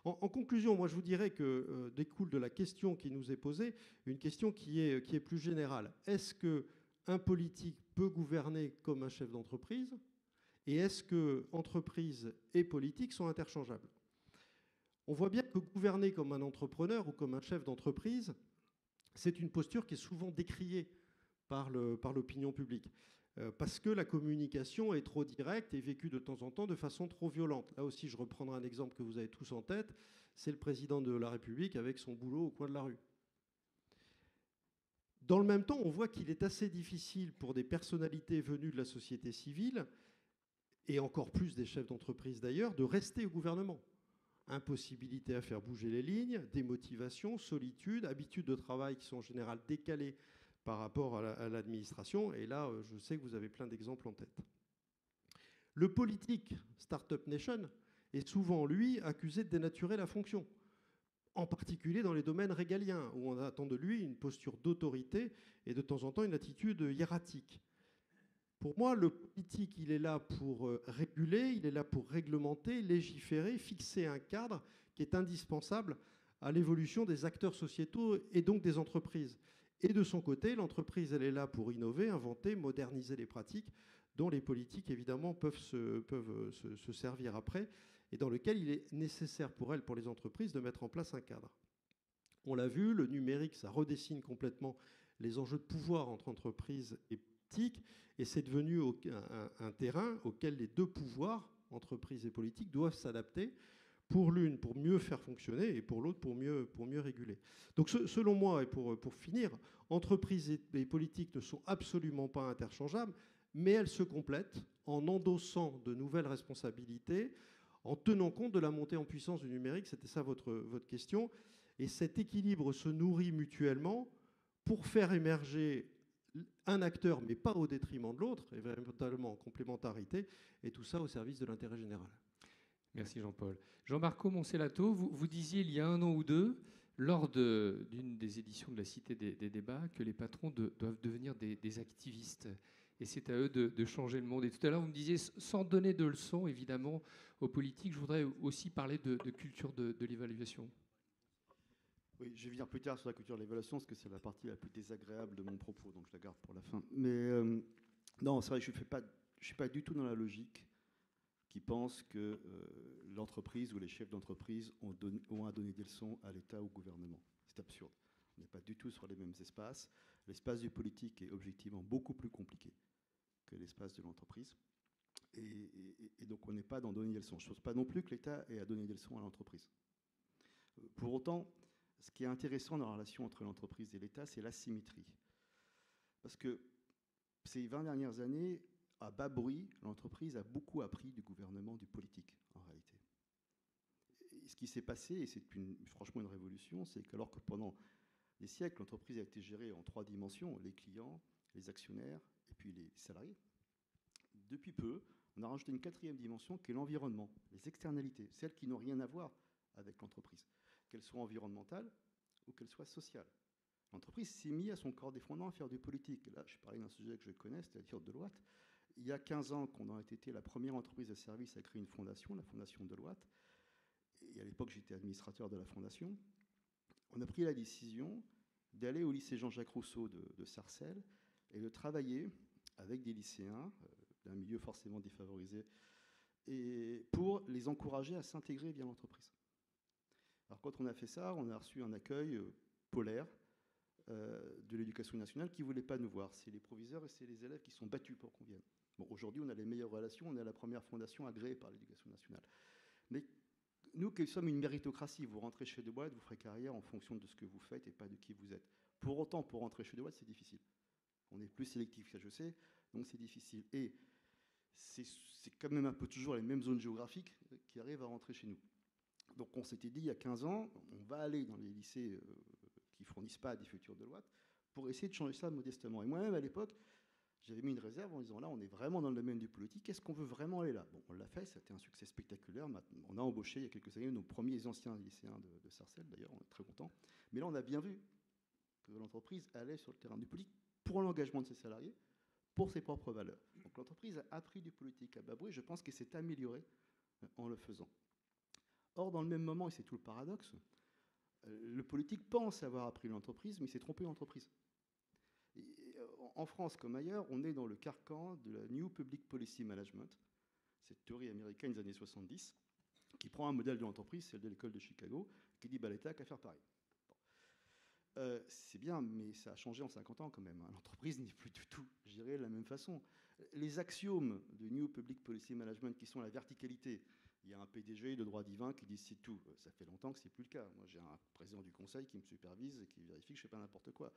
En conclusion, moi je vous dirais que découle de la question qui nous est posée une question qui est plus générale. Est-ce qu'un politique peut gouverner comme un chef d'entreprise ? Et est-ce que entreprise et politique sont interchangeables ? On voit bien que gouverner comme un entrepreneur ou comme un chef d'entreprise, c'est une posture qui est souvent décriée par l'opinion publique, parce que la communication est trop directe et vécue de temps en temps de façon trop violente. Là aussi, je reprendrai un exemple que vous avez tous en tête, c'est le président de la République avec son boulot au coin de la rue. Dans le même temps, on voit qu'il est assez difficile pour des personnalités venues de la société civile, et encore plus des chefs d'entreprise d'ailleurs, de rester au gouvernement. Impossibilité à faire bouger les lignes, démotivation, solitude, habitudes de travail qui sont en général décalées par rapport à l'administration. Et là, je sais que vous avez plein d'exemples en tête. Le politique Startup Nation est souvent, lui, accusé de dénaturer la fonction, en particulier dans les domaines régaliens, où on attend de lui une posture d'autorité et de temps en temps une attitude hiératique. Pour moi, le politique, il est là pour réguler, il est là pour réglementer, légiférer, fixer un cadre qui est indispensable à l'évolution des acteurs sociétaux et donc des entreprises. Et de son côté, l'entreprise, elle est là pour innover, inventer, moderniser les pratiques dont les politiques, évidemment, peuvent se servir après et dans lequel il est nécessaire pour elles, pour les entreprises, de mettre en place un cadre. On l'a vu, le numérique, ça redessine complètement les enjeux de pouvoir entre entreprises et politique, et c'est devenu un terrain auquel les deux pouvoirs, entreprise et politique, doivent s'adapter, pour l'une pour mieux faire fonctionner et pour l'autre pour mieux réguler. Donc selon moi, et pour finir, entreprise et politique ne sont absolument pas interchangeables, mais elles se complètent en endossant de nouvelles responsabilités, en tenant compte de la montée en puissance du numérique, c'était ça votre question, et cet équilibre se nourrit mutuellement pour faire émerger un acteur, mais pas au détriment de l'autre, éventuellement en complémentarité, et tout ça au service de l'intérêt général. Merci Jean-Paul. Jean-Marco Moncellato, vous disiez il y a un an ou deux, lors d'une des éditions de la Cité des débats, que les patrons doivent devenir des activistes. et c'est à eux de changer le monde. Et tout à l'heure, vous me disiez, sans donner de leçons, évidemment, aux politiques, je voudrais aussi parler de culture de l'évaluation. Oui, je vais venir plus tard sur la culture de l'évaluation, parce que c'est la partie la plus désagréable de mon propos, donc je la garde pour la fin. Mais non, c'est vrai que je ne suis pas du tout dans la logique qui pense que l'entreprise ou les chefs d'entreprise ont à donner des leçons à l'État ou au gouvernement. C'est absurde. On n'est pas du tout sur les mêmes espaces. L'espace du politique est objectivement beaucoup plus compliqué que l'espace de l'entreprise. Et donc on n'est pas dans donner des leçons. Je ne pense pas non plus que l'État ait à donner des leçons à l'entreprise. Pour autant, ce qui est intéressant dans la relation entre l'entreprise et l'État, c'est l'asymétrie. Parce que ces 20 dernières années, à bas bruit, l'entreprise a beaucoup appris du gouvernement, du politique, en réalité. Et ce qui s'est passé, et c'est franchement une révolution, c'est qu'alors que pendant des siècles, l'entreprise a été gérée en 3 dimensions, les clients, les actionnaires et puis les salariés, depuis peu, on a rajouté une 4e dimension qui est l'environnement, les externalités, celles qui n'ont rien à voir avec l'entreprise, qu'elles soient environnementales ou qu'elles soient sociales. L'entreprise s'est mise à son corps défendant à faire du politique. Là, je parlais d'un sujet que je connais, c'est-à-dire Deloitte. Il y a 15 ans qu'on a été la première entreprise de service à créer une fondation, la fondation Deloitte. Et à l'époque, j'étais administrateur de la fondation. On a pris la décision d'aller au lycée Jean-Jacques Rousseau de Sarcelles et de travailler avec des lycéens d'un milieu forcément défavorisé et pour les encourager à s'intégrer via l'entreprise. Alors quand on a fait ça, on a reçu un accueil polaire de l'éducation nationale qui ne voulait pas nous voir. C'est les proviseurs et c'est les élèves qui sont battus pour qu'on vienne. Bon, aujourd'hui, on a les meilleures relations, on est la première fondation agréée par l'éducation nationale. Mais nous, qui sommes une méritocratie, vous rentrez chez Deloitte, vous ferez carrière en fonction de ce que vous faites et pas de qui vous êtes. Pour autant, pour rentrer chez Deloitte, c'est difficile. On est plus sélectif, ça je sais, donc c'est difficile. Et c'est quand même un peu toujours les mêmes zones géographiques qui arrivent à rentrer chez nous. Donc on s'était dit il y a 15 ans, on va aller dans les lycées qui ne fournissent pas des futurs Deloitte pour essayer de changer ça modestement. Et moi-même, à l'époque, j'avais mis une réserve en disant là, on est vraiment dans le domaine du politique, est-ce qu'on veut vraiment aller là? Bon, on l'a fait, c'était un succès spectaculaire. On a embauché il y a quelques années nos premiers anciens lycéens de Sarcelles, d'ailleurs, on est très contents. Mais là, on a bien vu que l'entreprise allait sur le terrain du politique pour l'engagement de ses salariés, pour ses propres valeurs. Donc l'entreprise a appris du politique à bas bruit, je pense qu'elle s'est améliorée en le faisant. Or, dans le même moment, et c'est tout le paradoxe, le politique pense avoir appris l'entreprise, mais il s'est trompé l'entreprise. En France comme ailleurs, on est dans le carcan de la New Public Policy Management, cette théorie américaine des années 70, qui prend un modèle de l'entreprise, celle de l'école de Chicago, qui dit bah, l'État n'a qu'à faire pareil. Bon. C'est bien, mais ça a changé en 50 ans quand même. L'entreprise n'est plus du tout gérée de la même façon. Les axiomes de New Public Policy Management, qui sont la verticalité, il y a un PDG de droit divin qui dit c'est tout. Ça fait longtemps que ce n'est plus le cas. Moi, j'ai un président du conseil qui me supervise et qui vérifie que je ne fais pas n'importe quoi.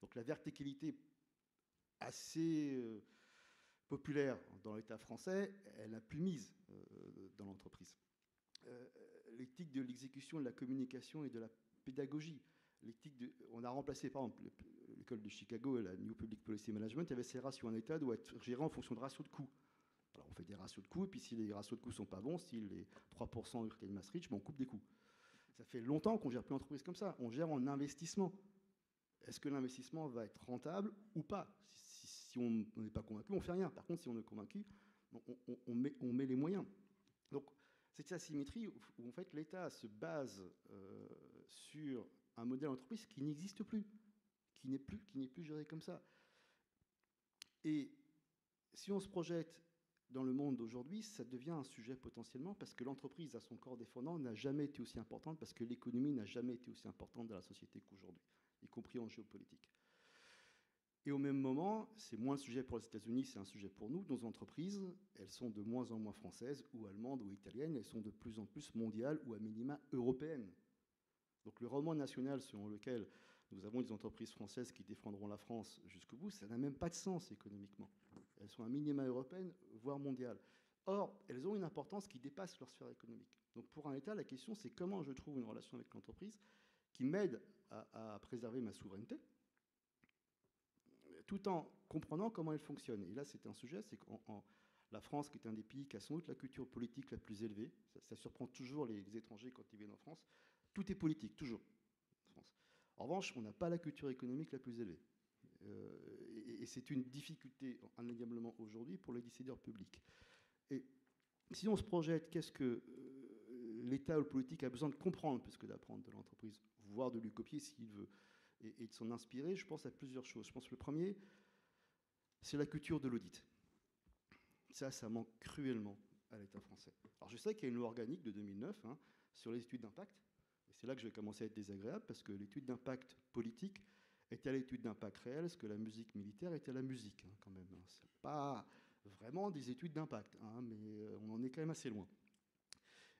Donc la verticalité assez populaire dans l'État français, elle n'a plus mise dans l'entreprise. L'éthique de l'exécution, de la communication et de la pédagogie. On a remplacé, par exemple, l'école de Chicago et la New Public Policy Management, il y avait ces ratios. Un État doit être géré en fonction de ratios de coûts. Alors on fait des ratios de coûts, et puis si les ratios de coûts ne sont pas bons, si les 3% du Maastricht, on coupe des coûts. Ça fait longtemps qu'on ne gère plus l'entreprise comme ça. On gère en investissement. Est-ce que l'investissement va être rentable ou pas? Si on n'est pas convaincu, on ne fait rien. Par contre, si on est convaincu, on met les moyens. Donc, c'est cette asymétrie où en fait, l'État se base sur un modèle d'entreprise qui n'existe plus, qui n'est plus géré comme ça. Et si on se projette dans le monde d'aujourd'hui, ça devient un sujet potentiellement parce que l'entreprise, à son corps défendant, n'a jamais été aussi importante, parce que l'économie n'a jamais été aussi importante dans la société qu'aujourd'hui, y compris en géopolitique. Et au même moment, c'est moins un sujet pour les États-Unis, c'est un sujet pour nous. Nos entreprises, elles sont de moins en moins françaises, ou allemandes, ou italiennes, elles sont de plus en plus mondiales, ou à minima européennes. Donc le roman national selon lequel nous avons des entreprises françaises qui défendront la France jusqu'au bout, ça n'a même pas de sens économiquement. Elles sont à minima européennes, voire mondiales. Or, elles ont une importance qui dépasse leur sphère économique. Donc pour un État, la question c'est comment je trouve une relation avec l'entreprise qui m'aide à préserver ma souveraineté, tout en comprenant comment elle fonctionne. Et là, c'est un sujet, c'est qu'en la France, qui est un des pays qui a sans doute la culture politique la plus élevée, ça surprend toujours les étrangers quand ils viennent en France, tout est politique, toujours, en France. En revanche, on n'a pas la culture économique la plus élevée. Et c'est une difficulté indéniablement aujourd'hui pour les décideurs publics. Et si on se projette, qu'est-ce que l'État ou le politique a besoin de comprendre plus que d'apprendre de l'entreprise, voire de lui copier s'il veut, et de s'en inspirer, je pense à plusieurs choses. Je pense que le premier, c'est la culture de l'audit. Ça manque cruellement à l'État français. Alors je sais qu'il y a une loi organique de 2009 sur les études d'impact, et c'est là que je vais commencer à être désagréable, parce que l'étude d'impact politique était à l'étude d'impact réel, ce que la musique militaire était à la musique, quand même. C'est pas vraiment des études d'impact, mais on en est quand même assez loin.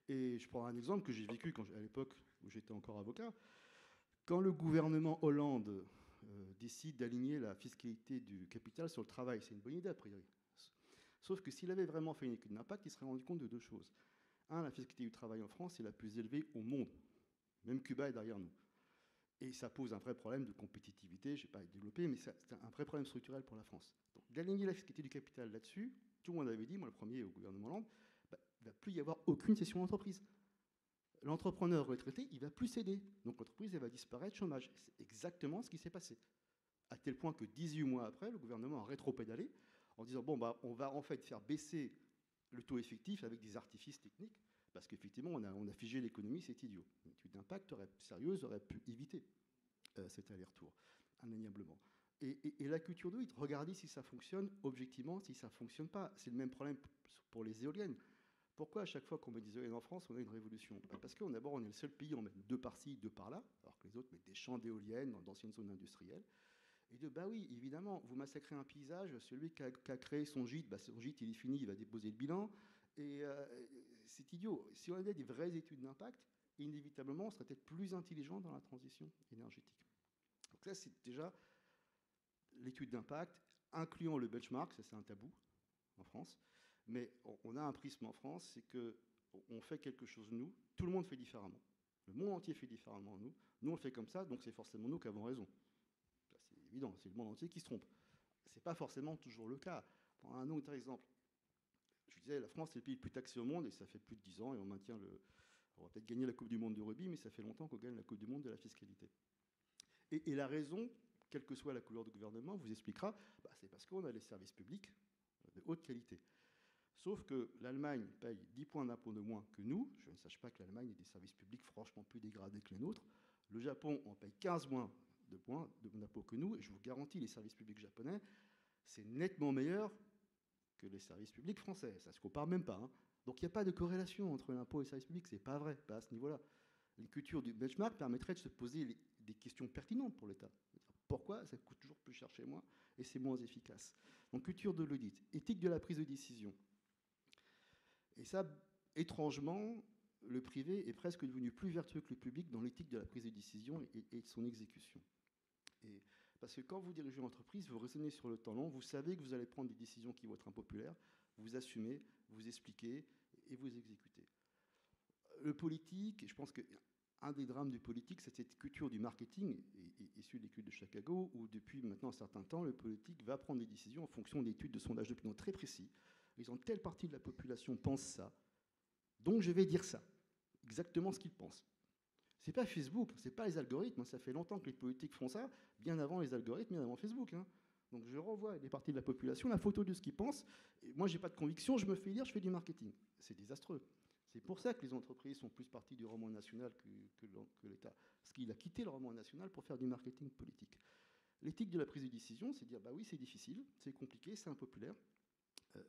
Et je prends un exemple que j'ai vécu à l'époque où j'étais encore avocat. Quand le gouvernement Hollande décide d'aligner la fiscalité du capital sur le travail, c'est une bonne idée a priori. Sauf que s'il avait vraiment fait une étude d'impact, il serait rendu compte de deux choses. Un, la fiscalité du travail en France est la plus élevée au monde. Même Cuba est derrière nous. Et ça pose un vrai problème de compétitivité, je ne vais pas développer, mais c'est un vrai problème structurel pour la France. Donc d'aligner la fiscalité du capital là-dessus, tout le monde avait dit, moi le premier au gouvernement Hollande, il ne va plus y avoir aucune cession d'entreprise. L'entrepreneur retraité, il ne va plus céder. Donc l'entreprise, elle va disparaître, chômage. C'est exactement ce qui s'est passé. À tel point que 18 mois après, le gouvernement a rétro-pédalé en disant, bon, on va en fait faire baisser le taux effectif avec des artifices techniques, parce qu'effectivement, on a figé l'économie, c'est idiot. Une étude d'impact sérieuse aurait pu éviter cet aller-retour, indéniablement. Et la culture d'audit, regardez si ça fonctionne objectivement, si ça ne fonctionne pas. C'est le même problème pour les éoliennes. Pourquoi à chaque fois qu'on met des éoliennes en France, on a une révolution? Parce que d'abord, on est le seul pays, on met deux par-ci, deux par-là, alors que les autres mettent des champs d'éoliennes dans d'anciennes zones industrielles. Et oui, évidemment, vous massacrez un paysage, celui qui a créé son gîte, son gîte, il est fini, il va déposer le bilan. Et c'est idiot. Si on avait des vraies études d'impact, inévitablement, on serait peut-être plus intelligent dans la transition énergétique. Donc là, c'est déjà l'étude d'impact, incluant le benchmark, ça c'est un tabou en France. Mais on a un prisme en France, c'est qu'on fait quelque chose, nous, tout le monde fait différemment. Le monde entier fait différemment, nous on le fait comme ça, donc c'est forcément nous qui avons raison. C'est évident, c'est le monde entier qui se trompe. Ce n'est pas forcément toujours le cas. Pour un autre exemple, je disais, la France, c'est le pays le plus taxé au monde, et ça fait plus de 10 ans, et on maintient on va peut-être gagner la Coupe du Monde de rugby, mais ça fait longtemps qu'on gagne la Coupe du Monde de la fiscalité. Et la raison, quelle que soit la couleur du gouvernement, vous expliquera, c'est parce qu'on a les services publics de haute qualité. Sauf que l'Allemagne paye 10 points d'impôt de moins que nous. Je ne sache pas que l'Allemagne ait des services publics franchement plus dégradés que les nôtres. Le Japon en paye 15 moins de points d'impôt que nous. Et je vous garantis, les services publics japonais, c'est nettement meilleur que les services publics français. Ça ne se compare même pas. Donc il n'y a pas de corrélation entre l'impôt et les services publics. Ce n'est pas vrai, pas à ce niveau-là. Les cultures du benchmark permettraient de se poser des questions pertinentes pour l'État. Pourquoi ça coûte toujours plus cher chez moi et c'est moins efficace? Donc culture de l'audit, éthique de la prise de décision. Et ça, étrangement, le privé est presque devenu plus vertueux que le public dans l'éthique de la prise de décision et de son exécution. Parce que quand vous dirigez une entreprise, vous raisonnez sur le temps long, vous savez que vous allez prendre des décisions qui vont être impopulaires, vous assumez, vous expliquez et vous exécutez. Le politique, et je pense qu'un des drames du politique, c'est cette culture du marketing, issue de l'étude de Chicago, où depuis maintenant un certain temps, le politique va prendre des décisions en fonction d'études de sondage d'opinion très précis. Ils ont telle partie de la population pense ça, donc je vais dire ça, exactement ce qu'ils pensent. C'est pas Facebook, c'est pas les algorithmes, ça fait longtemps que les politiques font ça, bien avant les algorithmes, bien avant Facebook. Donc je renvoie à des parties de la population la photo de ce qu'ils pensent, et moi j'ai pas de conviction, je me fais lire, je fais du marketing. C'est désastreux. C'est pour ça que les entreprises sont plus parties du roman national que l'État, parce qu'il a quitté le roman national pour faire du marketing politique. L'éthique de la prise de décision, c'est de dire, oui c'est difficile, c'est compliqué, c'est impopulaire,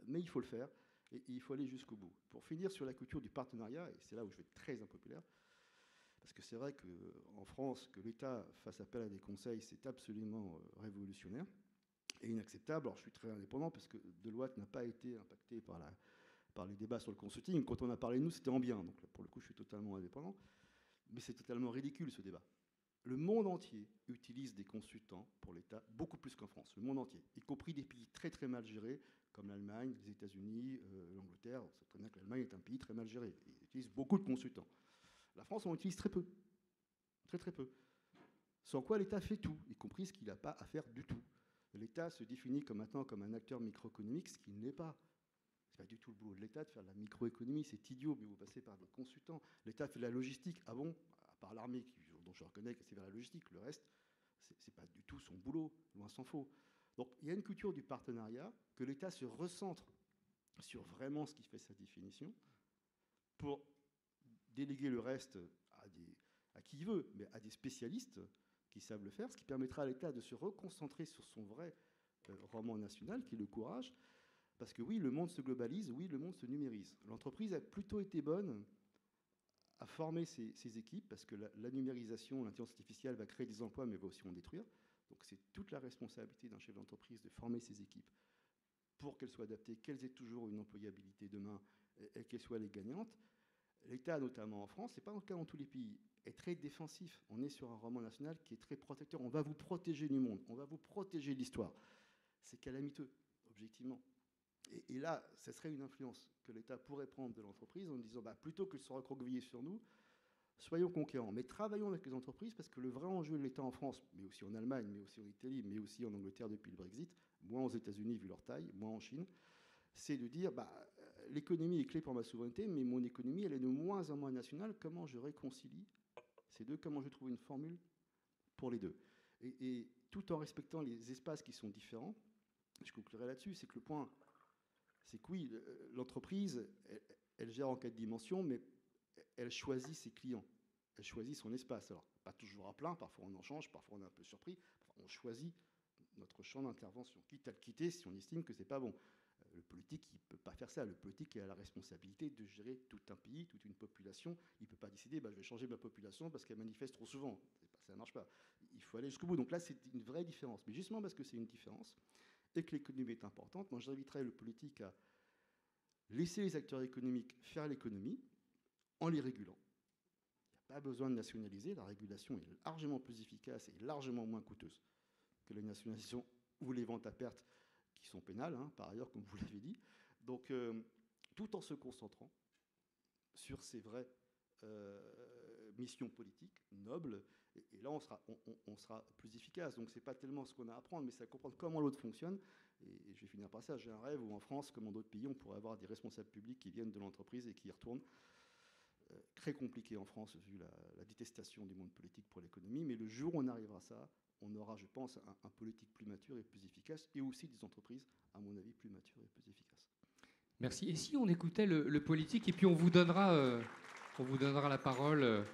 mais il faut le faire, et il faut aller jusqu'au bout. Pour finir sur la culture du partenariat, et c'est là où je vais être très impopulaire, parce que c'est vrai qu'en France, que l'État fasse appel à des conseils, c'est absolument révolutionnaire et inacceptable. Alors je suis très indépendant, parce que Deloitte n'a pas été impacté par les débats sur le consulting. Quand on a parlé de nous, c'était en bien, donc pour le coup, je suis totalement indépendant. Mais c'est totalement ridicule, ce débat. Le monde entier utilise des consultants pour l'État, beaucoup plus qu'en France, le monde entier, y compris des pays très très mal gérés, comme l'Allemagne, les États-Unis, l'Angleterre. On sait très bien que l'Allemagne est un pays très mal géré. Ils utilisent beaucoup de consultants. La France, on utilise très peu. Très très peu. Sans quoi l'État fait tout, y compris ce qu'il n'a pas à faire du tout. L'État se définit maintenant comme un acteur microéconomique, ce qu'il n'est pas. C'est pas du tout le boulot de l'État de faire de la microéconomie, c'est idiot, mais vous passez par des consultants. L'État fait de la logistique. Ah bon? À part l'armée, dont je reconnais que c'est vers la logistique, le reste, c'est pas du tout son boulot, loin s'en faut. Donc il y a une culture du partenariat, que l'État se recentre sur vraiment ce qui fait sa définition, pour déléguer le reste à qui il veut, mais à des spécialistes qui savent le faire, ce qui permettra à l'État de se reconcentrer sur son vrai roman national, qui est le courage. Parce que oui, le monde se globalise, oui, le monde se numérise. L'entreprise a plutôt été bonne à former ses équipes, parce que la numérisation, l'intelligence artificielle va créer des emplois, mais va aussi en détruire. Donc c'est toute la responsabilité d'un chef d'entreprise de former ses équipes pour qu'elles soient adaptées, qu'elles aient toujours une employabilité demain et qu'elles soient les gagnantes. L'État, notamment en France, ce n'est pas le cas dans tous les pays, est très défensif. On est sur un roman national qui est très protecteur. On va vous protéger du monde, on va vous protéger de l'histoire. C'est calamiteux, objectivement. Et là, ce serait une influence que l'État pourrait prendre de l'entreprise en disant, plutôt que de se recroqueviller sur nous, soyons conquérants, mais travaillons avec les entreprises, parce que le vrai enjeu de l'État en France, mais aussi en Allemagne, mais aussi en Italie, mais aussi en Angleterre depuis le Brexit, moins aux États-Unis vu leur taille, moins en Chine, c'est de dire, l'économie est clé pour ma souveraineté, mais mon économie, elle est de moins en moins nationale. Comment je réconcilie ces deux? Comment je trouve une formule pour les deux? Et tout en respectant les espaces qui sont différents, je conclurai là-dessus, c'est que le point, c'est que oui, l'entreprise, elle gère en 4 dimensions, mais elle choisit ses clients, elle choisit son espace. Alors, pas toujours à plein, parfois on en change, parfois on est un peu surpris, on choisit notre champ d'intervention, quitte à le quitter si on estime que c'est pas bon. Le politique, il ne peut pas faire ça. Le politique a la responsabilité de gérer tout un pays, toute une population. Il ne peut pas décider, je vais changer ma population parce qu'elle manifeste trop souvent. Ça ne marche pas. Il faut aller jusqu'au bout. Donc là, c'est une vraie différence. Mais justement parce que c'est une différence et que l'économie est importante, moi j'inviterais le politique à laisser les acteurs économiques faire l'économie en les régulant. Il n'y a pas besoin de nationaliser. La régulation est largement plus efficace et largement moins coûteuse que la nationalisation ou les ventes à perte, qui sont pénales, par ailleurs, comme vous l'avez dit. Donc, tout en se concentrant sur ces vraies missions politiques nobles, et là, on sera plus efficace. Donc, ce n'est pas tellement ce qu'on a à apprendre, mais c'est à comprendre comment l'autre fonctionne. Et je vais finir par ça. J'ai un rêve où, en France, comme dans d'autres pays, on pourrait avoir des responsables publics qui viennent de l'entreprise et qui y retournent. Très compliqué en France, vu la détestation du monde politique pour l'économie, mais le jour où on arrivera à ça, on aura, je pense, un politique plus mature et plus efficace, et aussi des entreprises, à mon avis, plus matures et plus efficaces. Merci. Et si on écoutait le politique, et puis on vous donnera la parole,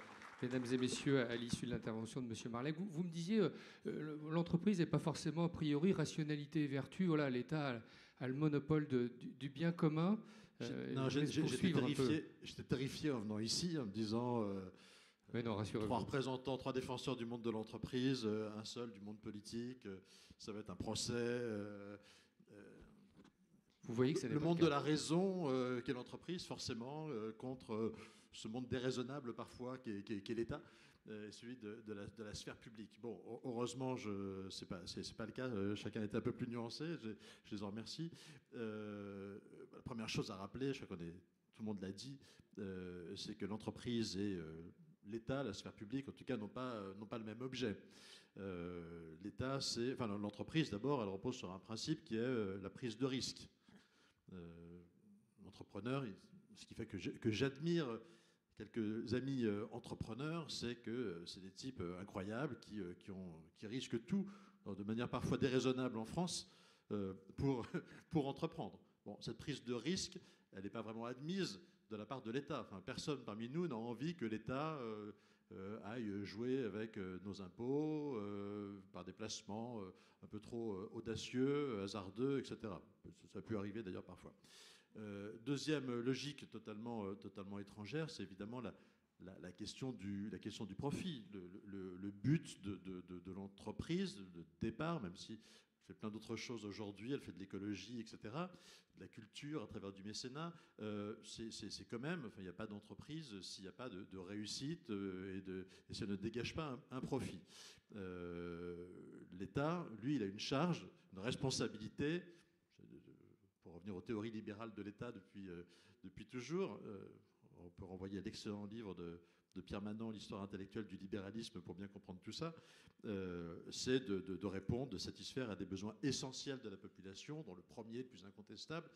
mesdames et messieurs, à l'issue de l'intervention de M. Marleix. Vous me disiez, l'entreprise n'est pas forcément a priori rationalité et vertu. Voilà, l'État a le monopole du bien commun. J'étais terrifié en venant ici, en me disant... Mais non, rassurez-vous. 3 représentants, 3 défenseurs du monde de l'entreprise, un seul du monde politique. Ça va être un procès. Vous voyez que c'est le monde de la raison qu'est l'entreprise, forcément, contre ce monde déraisonnable parfois qu'est l'État, et celui de la sphère publique. Bon, heureusement, c'est pas le cas. Chacun est un peu plus nuancé. Je les en remercie. La première chose à rappeler, tout le monde l'a dit, c'est que l'entreprise et l'État, la sphère publique, en tout cas, n'ont pas le même objet. L'entreprise, d'abord, elle repose sur un principe qui est la prise de risque. L'entrepreneur, ce qui fait que j'admire quelques amis entrepreneurs, c'est que c'est des types incroyables qui risquent tout, de manière parfois déraisonnable en France, pour entreprendre. Bon, cette prise de risque, elle n'est pas vraiment admise de la part de l'État. Enfin, personne parmi nous n'a envie que l'État aille jouer avec nos impôts par des placements un peu trop audacieux, hasardeux, etc. Ça a pu arriver d'ailleurs parfois. Deuxième logique totalement étrangère, c'est évidemment la question du profit. Le but de l'entreprise, de départ, même si elle fait plein d'autres choses aujourd'hui, elle fait de l'écologie, etc., de la culture à travers du mécénat, c'est quand même, il n'y a pas d'entreprise s'il n'y a pas de réussite et ça ne dégage pas un profit. L'État, lui, il a une charge, une responsabilité, pour revenir aux théories libérales de l'État depuis toujours. On peut renvoyer à l'excellent livre de de Pierre Manant, l'histoire intellectuelle du libéralisme, pour bien comprendre tout ça, c'est de répondre, de satisfaire à des besoins essentiels de la population, dont le premier, le plus incontestable,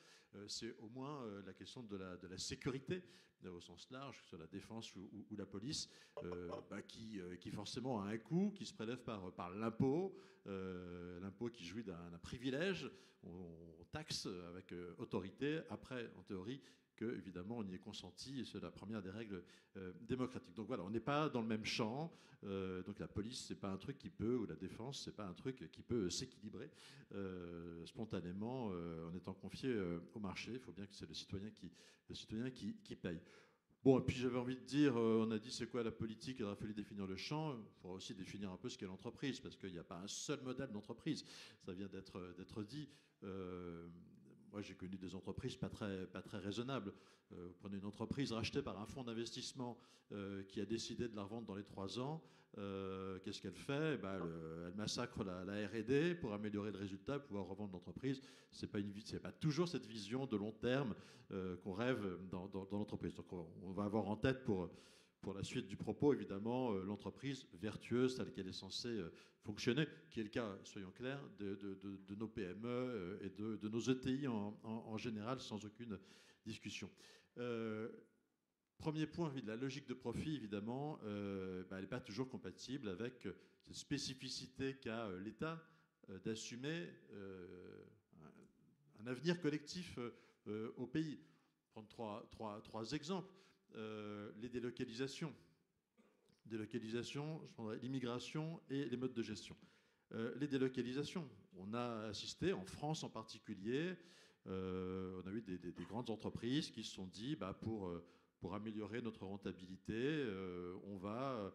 c'est au moins la question de la sécurité, au sens large, sur la défense ou la police, qui forcément a un coût, qui se prélève par l'impôt, l'impôt qui jouit d'un privilège, on taxe avec autorité, après, en théorie, que évidemment on y est consenti, et c'est la première des règles démocratiques. Donc voilà, on n'est pas dans le même champ. Donc la police, c'est pas un truc qui peut, ou la défense, c'est pas un truc qui peut s'équilibrer spontanément en étant confié au marché. Il faut bien que c'est le citoyen qui paye. Bon, et puis j'avais envie de dire, on a dit c'est quoi la politique, il aurait fallu définir le champ, il faudra aussi définir un peu ce qu'est l'entreprise, parce qu'il n'y a pas un seul modèle d'entreprise, ça vient d'être dit. Moi, j'ai connu des entreprises pas très raisonnables. Vous prenez une entreprise rachetée par un fonds d'investissement qui a décidé de la revendre dans les 3 ans. Qu'est-ce qu'elle fait? Elle massacre la R&D pour améliorer le résultat, pouvoir revendre l'entreprise. C'est pas toujours cette vision de long terme qu'on rêve dans l'entreprise. Donc, on va avoir en tête pour la suite du propos, évidemment, l'entreprise vertueuse telle qu'elle est censée fonctionner, qui est le cas, soyons clairs, de nos PME et de nos ETI en général, sans aucune discussion. Premier point, la logique de profit, évidemment, elle n'est pas toujours compatible avec cette spécificité qu'a l'État d'assumer un avenir collectif au pays. Prendre trois exemples. Les délocalisations. Je prendrais l'immigration et les modes de gestion. Les délocalisations. On a assisté, en France en particulier, on a eu des grandes entreprises qui se sont dit, pour améliorer notre rentabilité, on va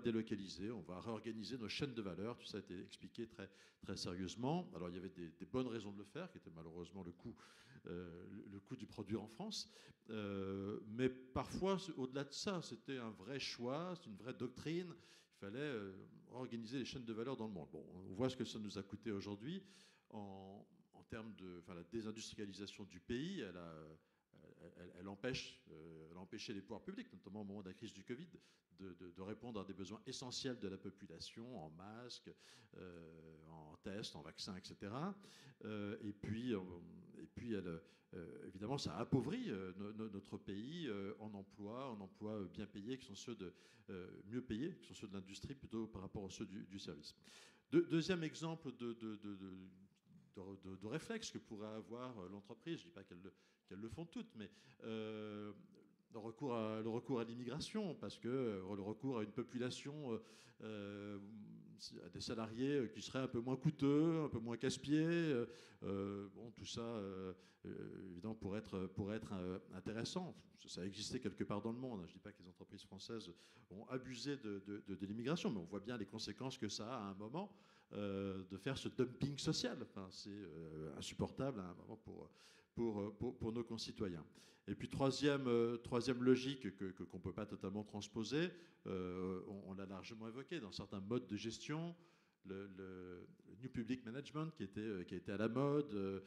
délocaliser, on va réorganiser nos chaînes de valeur. Tout ça a été expliqué très, très sérieusement. Alors il y avait des bonnes raisons de le faire, qui était malheureusement le coût du produit en France. Mais parfois, au-delà de ça, c'était un vrai choix, c'est une vraie doctrine. Il fallait organiser les chaînes de valeur dans le monde. Bon, on voit ce que ça nous a coûté aujourd'hui en termes de la désindustrialisation du pays. Elle a empêché les pouvoirs publics, notamment au moment de la crise du Covid, de répondre à des besoins essentiels de la population, en masques, en tests, en vaccins, etc. Et puis, évidemment, ça a appauvri notre pays en emplois bien payés, qui sont ceux mieux payés, qui sont ceux de l'industrie plutôt par rapport à ceux du service. Deuxième exemple de réflexe que pourrait avoir l'entreprise, je ne dis pas qu'elles le font toutes, mais le recours à l'immigration, parce que le recours à une population, à des salariés qui seraient un peu moins coûteux, un peu moins casse-pieds, tout ça, évidemment, pourrait être intéressant. Ça a existé quelque part dans le monde. Je ne dis pas que les entreprises françaises ont abusé de l'immigration, mais on voit bien les conséquences que ça a à un moment de faire ce dumping social. Enfin, c'est insupportable à un moment pour nos concitoyens. Et puis troisième logique qu'on ne peut pas totalement transposer, on l'a largement évoqué, dans certains modes de gestion, le New Public Management qui était à la mode,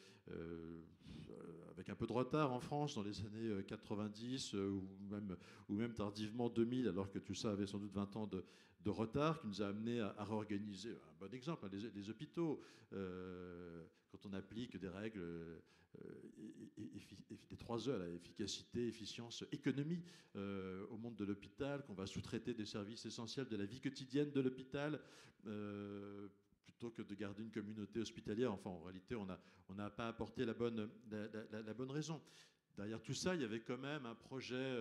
avec un peu de retard en France dans les années 90 ou même tardivement 2000, alors que tout ça avait sans doute 20 ans de retard, qui nous a amené à réorganiser. Un bon exemple, les hôpitaux, quand on applique des règles des 3 E, efficacité, efficience, économie au monde de l'hôpital, qu'on va sous-traiter des services essentiels de la vie quotidienne de l'hôpital, plutôt que de garder une communauté hospitalière. Enfin, en réalité, on n'a pas apporté la bonne raison. Derrière tout ça, il y avait quand même un projet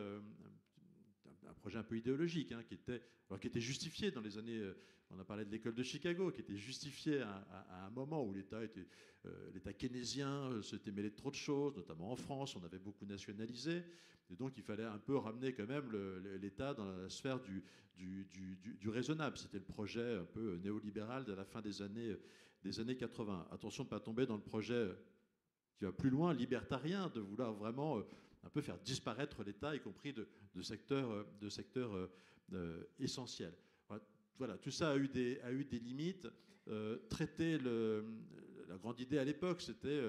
un peu idéologique, qui était justifié dans les années, on a parlé de l'école de Chicago, qui était justifié à un moment où l'État keynésien s'était mêlé de trop de choses, notamment en France, on avait beaucoup nationalisé, et donc il fallait un peu ramener quand même l'État dans la sphère du raisonnable. C'était le projet un peu néolibéral de la fin des années 80. Attention de ne pas tomber dans le projet qui va plus loin, libertarien, de vouloir vraiment un peu faire disparaître l'État, y compris de secteurs essentiels. Voilà, tout ça a eu des limites. Traiter la grande idée à l'époque, c'était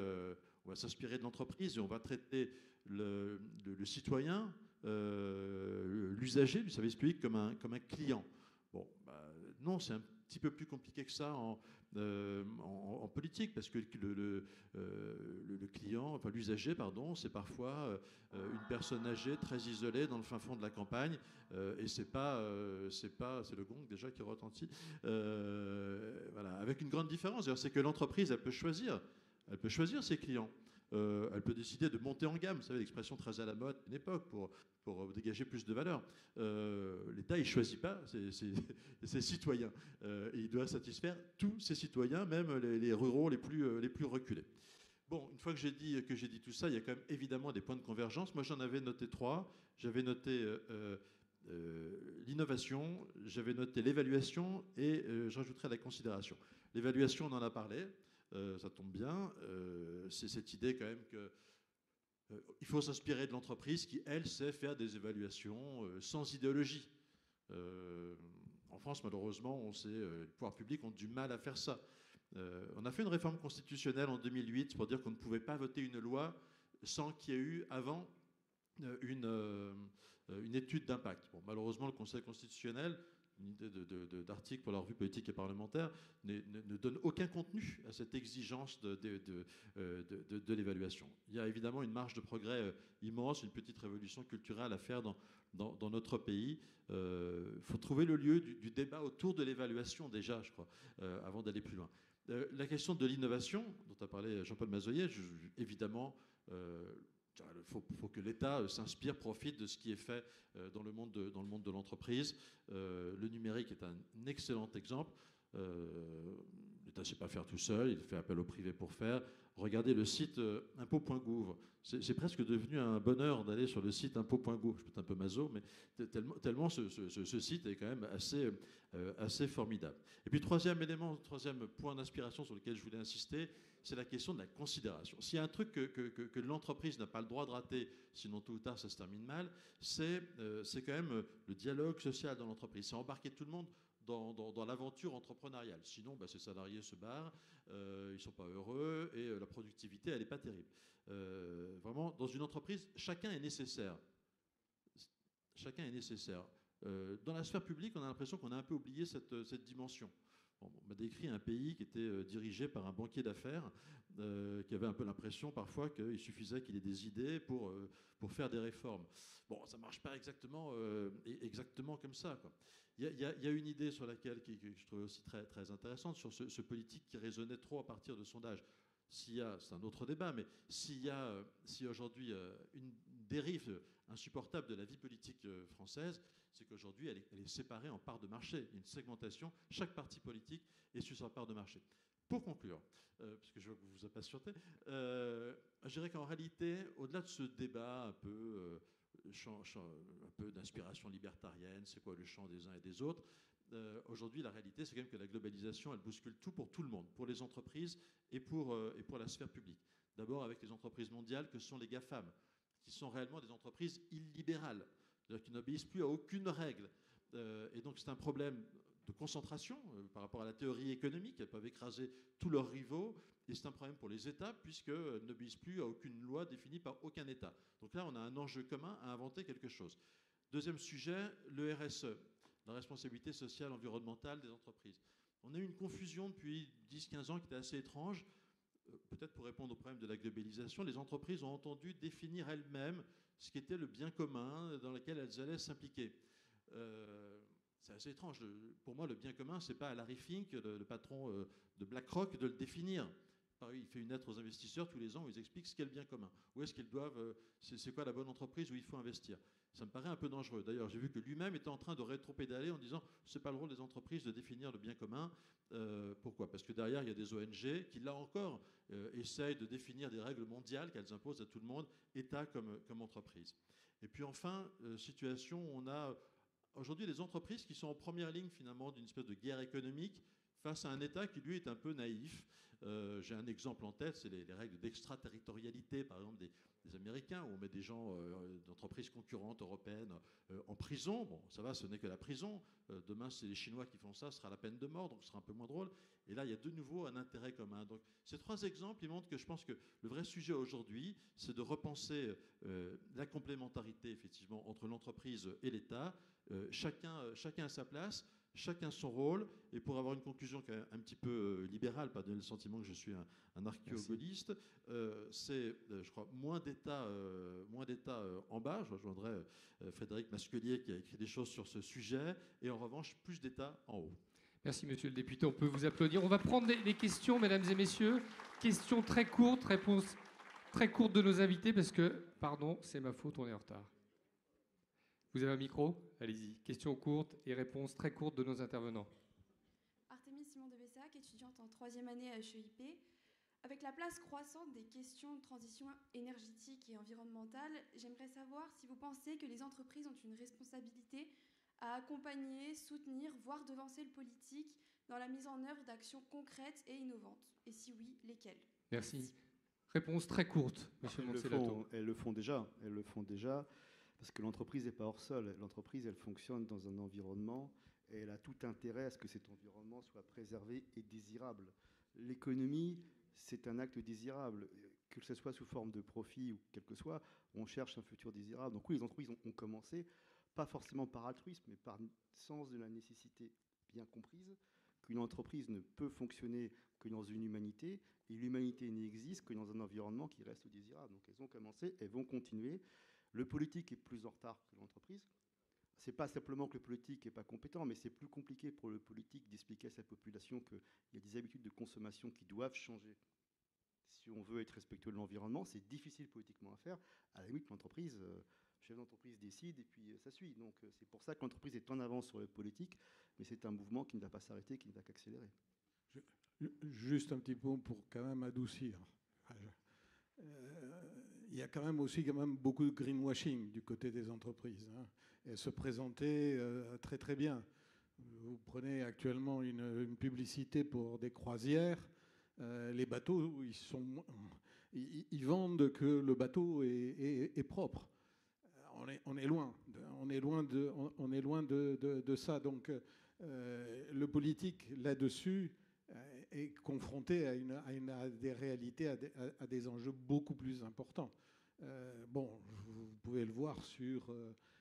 on va s'inspirer de l'entreprise et on va traiter le citoyen, l'usager du service public comme un client. Bon, non, c'est un petit peu plus compliqué que ça en politique, parce que le client, enfin l'usager, pardon, c'est parfois une personne âgée très isolée dans le fin fond de la campagne, et c'est le gong déjà qui retentit, voilà, avec une grande différence. D'ailleurs, c'est que l'entreprise, elle peut choisir ses clients. Elle peut décider de monter en gamme, vous savez, l'expression très à la mode à une époque, pour dégager plus de valeur. L'État, il ne choisit pas ses citoyens. Et il doit satisfaire tous ses citoyens, même les ruraux les plus reculés. Bon, une fois que j'ai dit tout ça, il y a quand même évidemment des points de convergence. Moi, j'en avais noté 3. J'avais noté l'innovation, j'avais noté l'évaluation, et je rajouterai la considération. L'évaluation, on en a parlé. Ça tombe bien, c'est cette idée quand même qu'il faut s'inspirer de l'entreprise qui, elle, sait faire des évaluations sans idéologie. En France, malheureusement, les pouvoirs publics ont du mal à faire ça. On a fait une réforme constitutionnelle en 2008 pour dire qu'on ne pouvait pas voter une loi sans qu'il y ait eu avant une étude d'impact. Bon, malheureusement, le Conseil constitutionnel, une idée d'article pour la revue politique et parlementaire, ne donne aucun contenu à cette exigence de l'évaluation. Il y a évidemment une marge de progrès immense, une petite révolution culturelle à faire dans notre pays. Il faut trouver le lieu du débat autour de l'évaluation déjà, je crois, avant d'aller plus loin. La question de l'innovation, dont a parlé Jean-Paul Mazoyer, évidemment, il faut que l'État s'inspire, profite de ce qui est fait dans le monde de l'entreprise. Le numérique est un excellent exemple. L'État ne sait pas faire tout seul, il fait appel au privé pour faire. Regardez le site impôts.gouv. C'est presque devenu un bonheur d'aller sur le site impôts.gouv. Je peux être un peu maso, mais tellement ce site est quand même assez formidable. Et puis troisième point d'inspiration sur lequel je voulais insister, c'est la question de la considération. S'il y a un truc que l'entreprise n'a pas le droit de rater, sinon tôt ou tard ça se termine mal, c'est quand même le dialogue social dans l'entreprise. C'est embarquer tout le monde dans l'aventure entrepreneuriale. Sinon, ces salariés se barrent, ils ne sont pas heureux, et la productivité, elle n'est pas terrible. Vraiment, dans une entreprise, chacun est nécessaire. Chacun est nécessaire. Dans la sphère publique, on a l'impression qu'on a un peu oublié cette dimension. On m'a décrit un pays qui était dirigé par un banquier d'affaires qui avait un peu l'impression parfois qu'il suffisait qu'il ait des idées pour faire des réformes. Bon, ça ne marche pas exactement comme ça, quoi. Il y a une idée sur laquelle que je trouvais aussi très, très intéressante, sur ce politique qui raisonnait trop à partir de sondages. C'est un autre débat, mais s'il y a aujourd'hui une dérive insupportable de la vie politique française, c'est qu'aujourd'hui, elle est séparée en parts de marché. Il y a une segmentation. Chaque parti politique est sur sa part de marché. Pour conclure, puisque je veux que vous vous impatientez, je dirais qu'en réalité, au-delà de ce débat un peu d'inspiration libertarienne, c'est quoi le champ des uns et des autres, aujourd'hui, la réalité, c'est quand même que la globalisation, elle bouscule tout pour tout le monde, pour les entreprises et pour la sphère publique. D'abord avec les entreprises mondiales que sont les GAFAM, qui sont réellement des entreprises illibérales, c'est-à-dire qui n'obéissent plus à aucune règle. Et donc c'est un problème de concentration par rapport à la théorie économique. Elles peuvent écraser tous leurs rivaux. Et c'est un problème pour les États, puisqu'elles n'obéissent plus à aucune loi définie par aucun État. Donc là, on a un enjeu commun à inventer quelque chose. Deuxième sujet, le RSE, la responsabilité sociale environnementale des entreprises. On a eu une confusion depuis 10-15 ans qui était assez étrange. Peut-être pour répondre au problème de la globalisation, les entreprises ont entendu définir elles-mêmes ce qui était le bien commun dans lequel elles allaient s'impliquer. C'est assez étrange. Pour moi, le bien commun, ce n'est pas à Larry Fink, le patron de BlackRock, de le définir. Il fait une lettre aux investisseurs tous les ans où ils expliquent ce qu'est le bien commun. Où est-ce qu'ils doivent... C'est quoi la bonne entreprise où il faut investir. Ça me paraît un peu dangereux. D'ailleurs, j'ai vu que lui-même était en train de rétro-pédaler en disant « c'est pas le rôle des entreprises de définir le bien commun ». Pourquoi ? Parce que derrière, il y a des ONG qui, là encore, essayent de définir des règles mondiales qu'elles imposent à tout le monde, État comme entreprise. Et puis enfin, situation où on a aujourd'hui des entreprises qui sont en première ligne finalement d'une espèce de guerre économique face à un État qui, lui, est un peu naïf. J'ai un exemple en tête, c'est les règles d'extraterritorialité, par exemple, des Américains, où on met des gens d'entreprises concurrentes européennes en prison. Bon, ça va, ce n'est que la prison. Demain, c'est les Chinois qui font ça, ce sera la peine de mort, donc ce sera un peu moins drôle. Et là, il y a de nouveau un intérêt commun. Donc, ces 3 exemples, ils montrent que je pense que le vrai sujet aujourd'hui, c'est de repenser la complémentarité, effectivement, entre l'entreprise et l'État. Chacun à sa place, chacun son rôle, et pour avoir une conclusion quand même un petit peu libérale, pas donner le sentiment que je suis un archéo-gaulliste, c'est, je crois, moins d'État en bas. Je rejoindrai Frédéric Masquelier qui a écrit des choses sur ce sujet, et en revanche, plus d'État en haut. Merci, monsieur le député. On peut vous applaudir. On va prendre des questions, mesdames et messieurs. Questions très courtes, réponses très courtes de nos invités, parce que, pardon, c'est ma faute, on est en retard. Vous avez un micro? Allez-y. Questions courtes et réponses très courtes de nos intervenants. Artémis Simon de Bessac, étudiante en 3e année à HEIP. Avec la place croissante des questions de transition énergétique et environnementale, j'aimerais savoir si vous pensez que les entreprises ont une responsabilité à accompagner, soutenir, voire devancer le politique dans la mise en œuvre d'actions concrètes et innovantes. Et si oui, lesquelles? Merci. Réponse très courte, monsieur Montselato. Elles le font déjà. Elles le font déjà. Parce que l'entreprise n'est pas hors sol. L'entreprise, elle fonctionne dans un environnement et elle a tout intérêt à ce que cet environnement soit préservé et désirable. L'économie, c'est un acte désirable. Que ce soit sous forme de profit ou quel que soit, on cherche un futur désirable. Donc oui, les entreprises ont commencé, pas forcément par altruisme, mais par sens de la nécessité bien comprise, qu'une entreprise ne peut fonctionner que dans une humanité, et l'humanité n'existe que dans un environnement qui reste désirable. Donc elles ont commencé, elles vont continuer. Le politique est plus en retard que l'entreprise. Ce n'est pas simplement que le politique n'est pas compétent, mais c'est plus compliqué pour le politique d'expliquer à sa population qu'il y a des habitudes de consommation qui doivent changer si on veut être respectueux de l'environnement. C'est difficile politiquement à faire. À la limite, l'entreprise, le chef d'entreprise décide et puis ça suit. Donc c'est pour ça que l'entreprise est en avance sur le politique, mais c'est un mouvement qui ne va pas s'arrêter, qui ne va qu'accélérer. Juste un petit peu pour quand même adoucir. Il y a quand même beaucoup de greenwashing du côté des entreprises. Elles se présentaient très très bien. Vous prenez actuellement une publicité pour des croisières. Les bateaux, ils vendent que le bateau est propre. On est loin de ça. Donc le politique là-dessus est confronté à des réalités, à des enjeux beaucoup plus importants. Vous pouvez le voir sur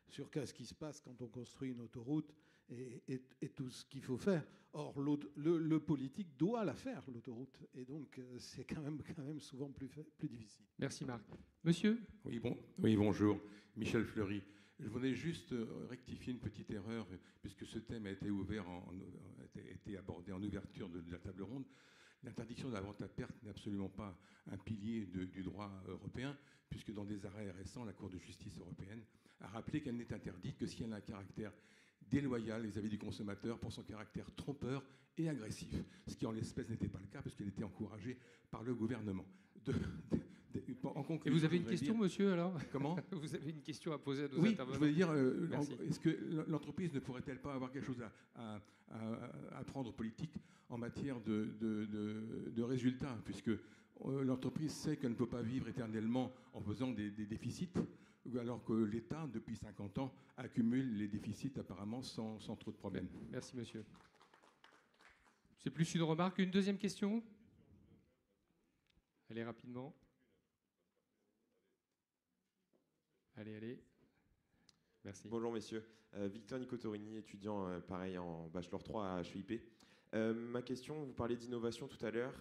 ce qui se passe quand on construit une autoroute et tout ce qu'il faut faire. Or, le politique doit la faire, l'autoroute. Et donc, c'est quand même souvent plus difficile. Merci, Marc. Monsieur? Oui, bonjour. Michel Fleury. Je voulais juste rectifier une petite erreur, puisque ce thème a été abordé en ouverture de la table ronde. L'interdiction de la vente à perte n'est absolument pas un pilier du droit européen, puisque dans des arrêts récents, la Cour de justice européenne a rappelé qu'elle n'est interdite que si elle a un caractère déloyal vis-à-vis du consommateur pour son caractère trompeur et agressif, ce qui en l'espèce n'était pas le cas, parce qu'elle était encouragée par le gouvernement. Et vous avez une question, monsieur, alors? Comment? Vous avez une question à poser à nos oui, intervenants? Je voulais dire, est-ce que l'entreprise ne pourrait-elle pas avoir quelque chose à prendre aux politiques en matière de résultats, puisque l'entreprise sait qu'elle ne peut pas vivre éternellement en faisant des déficits, alors que l'État, depuis 50 ans, accumule les déficits apparemment sans trop de problèmes. Merci, monsieur. C'est plus une remarque. Une deuxième question? Allez, rapidement. Allez. Merci. Bonjour, messieurs. Victor Nicotorini, étudiant, pareil, en Bachelor 3 à HEIP. Ma question, vous parlez d'innovation tout à l'heure.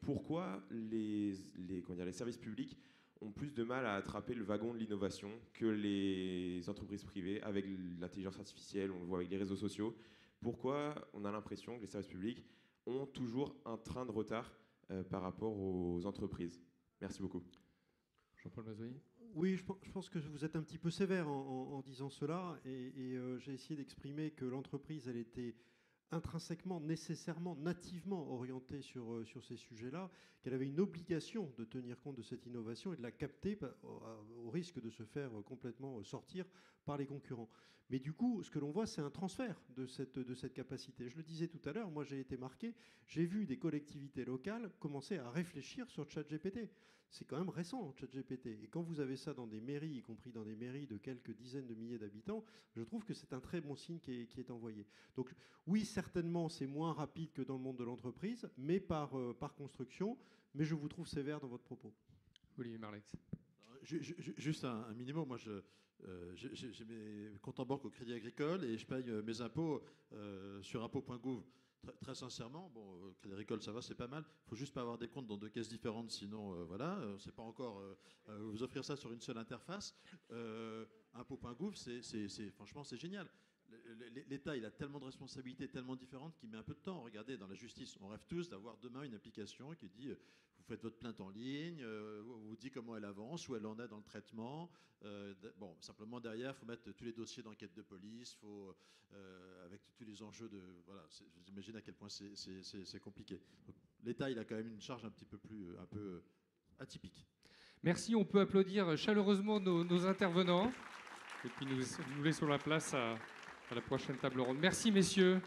Pourquoi les services publics ont plus de mal à attraper le wagon de l'innovation que les entreprises privées avec l'intelligence artificielle, on le voit avec les réseaux sociaux? Pourquoi on a l'impression que les services publics ont toujours un train de retard par rapport aux entreprises? Merci beaucoup. Jean-Paul Mazoyer. Oui, je pense que vous êtes un petit peu sévère en disant cela, et j'ai essayé d'exprimer que l'entreprise, elle était intrinsèquement, nécessairement, nativement orientée sur ces sujets-là, qu'elle avait une obligation de tenir compte de cette innovation et de la capter au risque de se faire complètement sortir par les concurrents. Mais du coup, ce que l'on voit, c'est un transfert de cette capacité. Je le disais tout à l'heure, moi j'ai été marqué, j'ai vu des collectivités locales commencer à réfléchir sur ChatGPT. C'est quand même récent, ChatGPT. Et quand vous avez ça dans des mairies, y compris dans des mairies de quelques dizaines de milliers d'habitants, je trouve que c'est un très bon signe qui est envoyé. Donc oui, certainement, c'est moins rapide que dans le monde de l'entreprise, mais par construction. Mais je vous trouve sévère dans votre propos. Olivier Marleix. Juste un minimum. Moi, j'ai mes comptes en banque au Crédit Agricole et je paye mes impôts sur impôts.gouv. Très sincèrement, bon, Crédit Agricole, ça va, c'est pas mal. Il faut juste pas avoir des comptes dans 2 caisses différentes, sinon, voilà, c'est pas encore vous offrir ça sur une seule interface. Impôts.gouv, franchement, c'est génial. L'État, il a tellement de responsabilités, tellement différentes qu'il met un peu de temps. Regardez, dans la justice, on rêve tous d'avoir demain une application qui dit vous faites votre plainte en ligne, vous dit comment elle avance, où elle en est dans le traitement. Bon, simplement derrière, il faut mettre tous les dossiers d'enquête de police, avec tous les enjeux de. Voilà, vous imaginez à quel point c'est compliqué. L'État, il a quand même une charge un peu atypique. Merci, on peut applaudir chaleureusement nos intervenants. Et puis nous laissons la place à la prochaine table ronde. Merci, messieurs.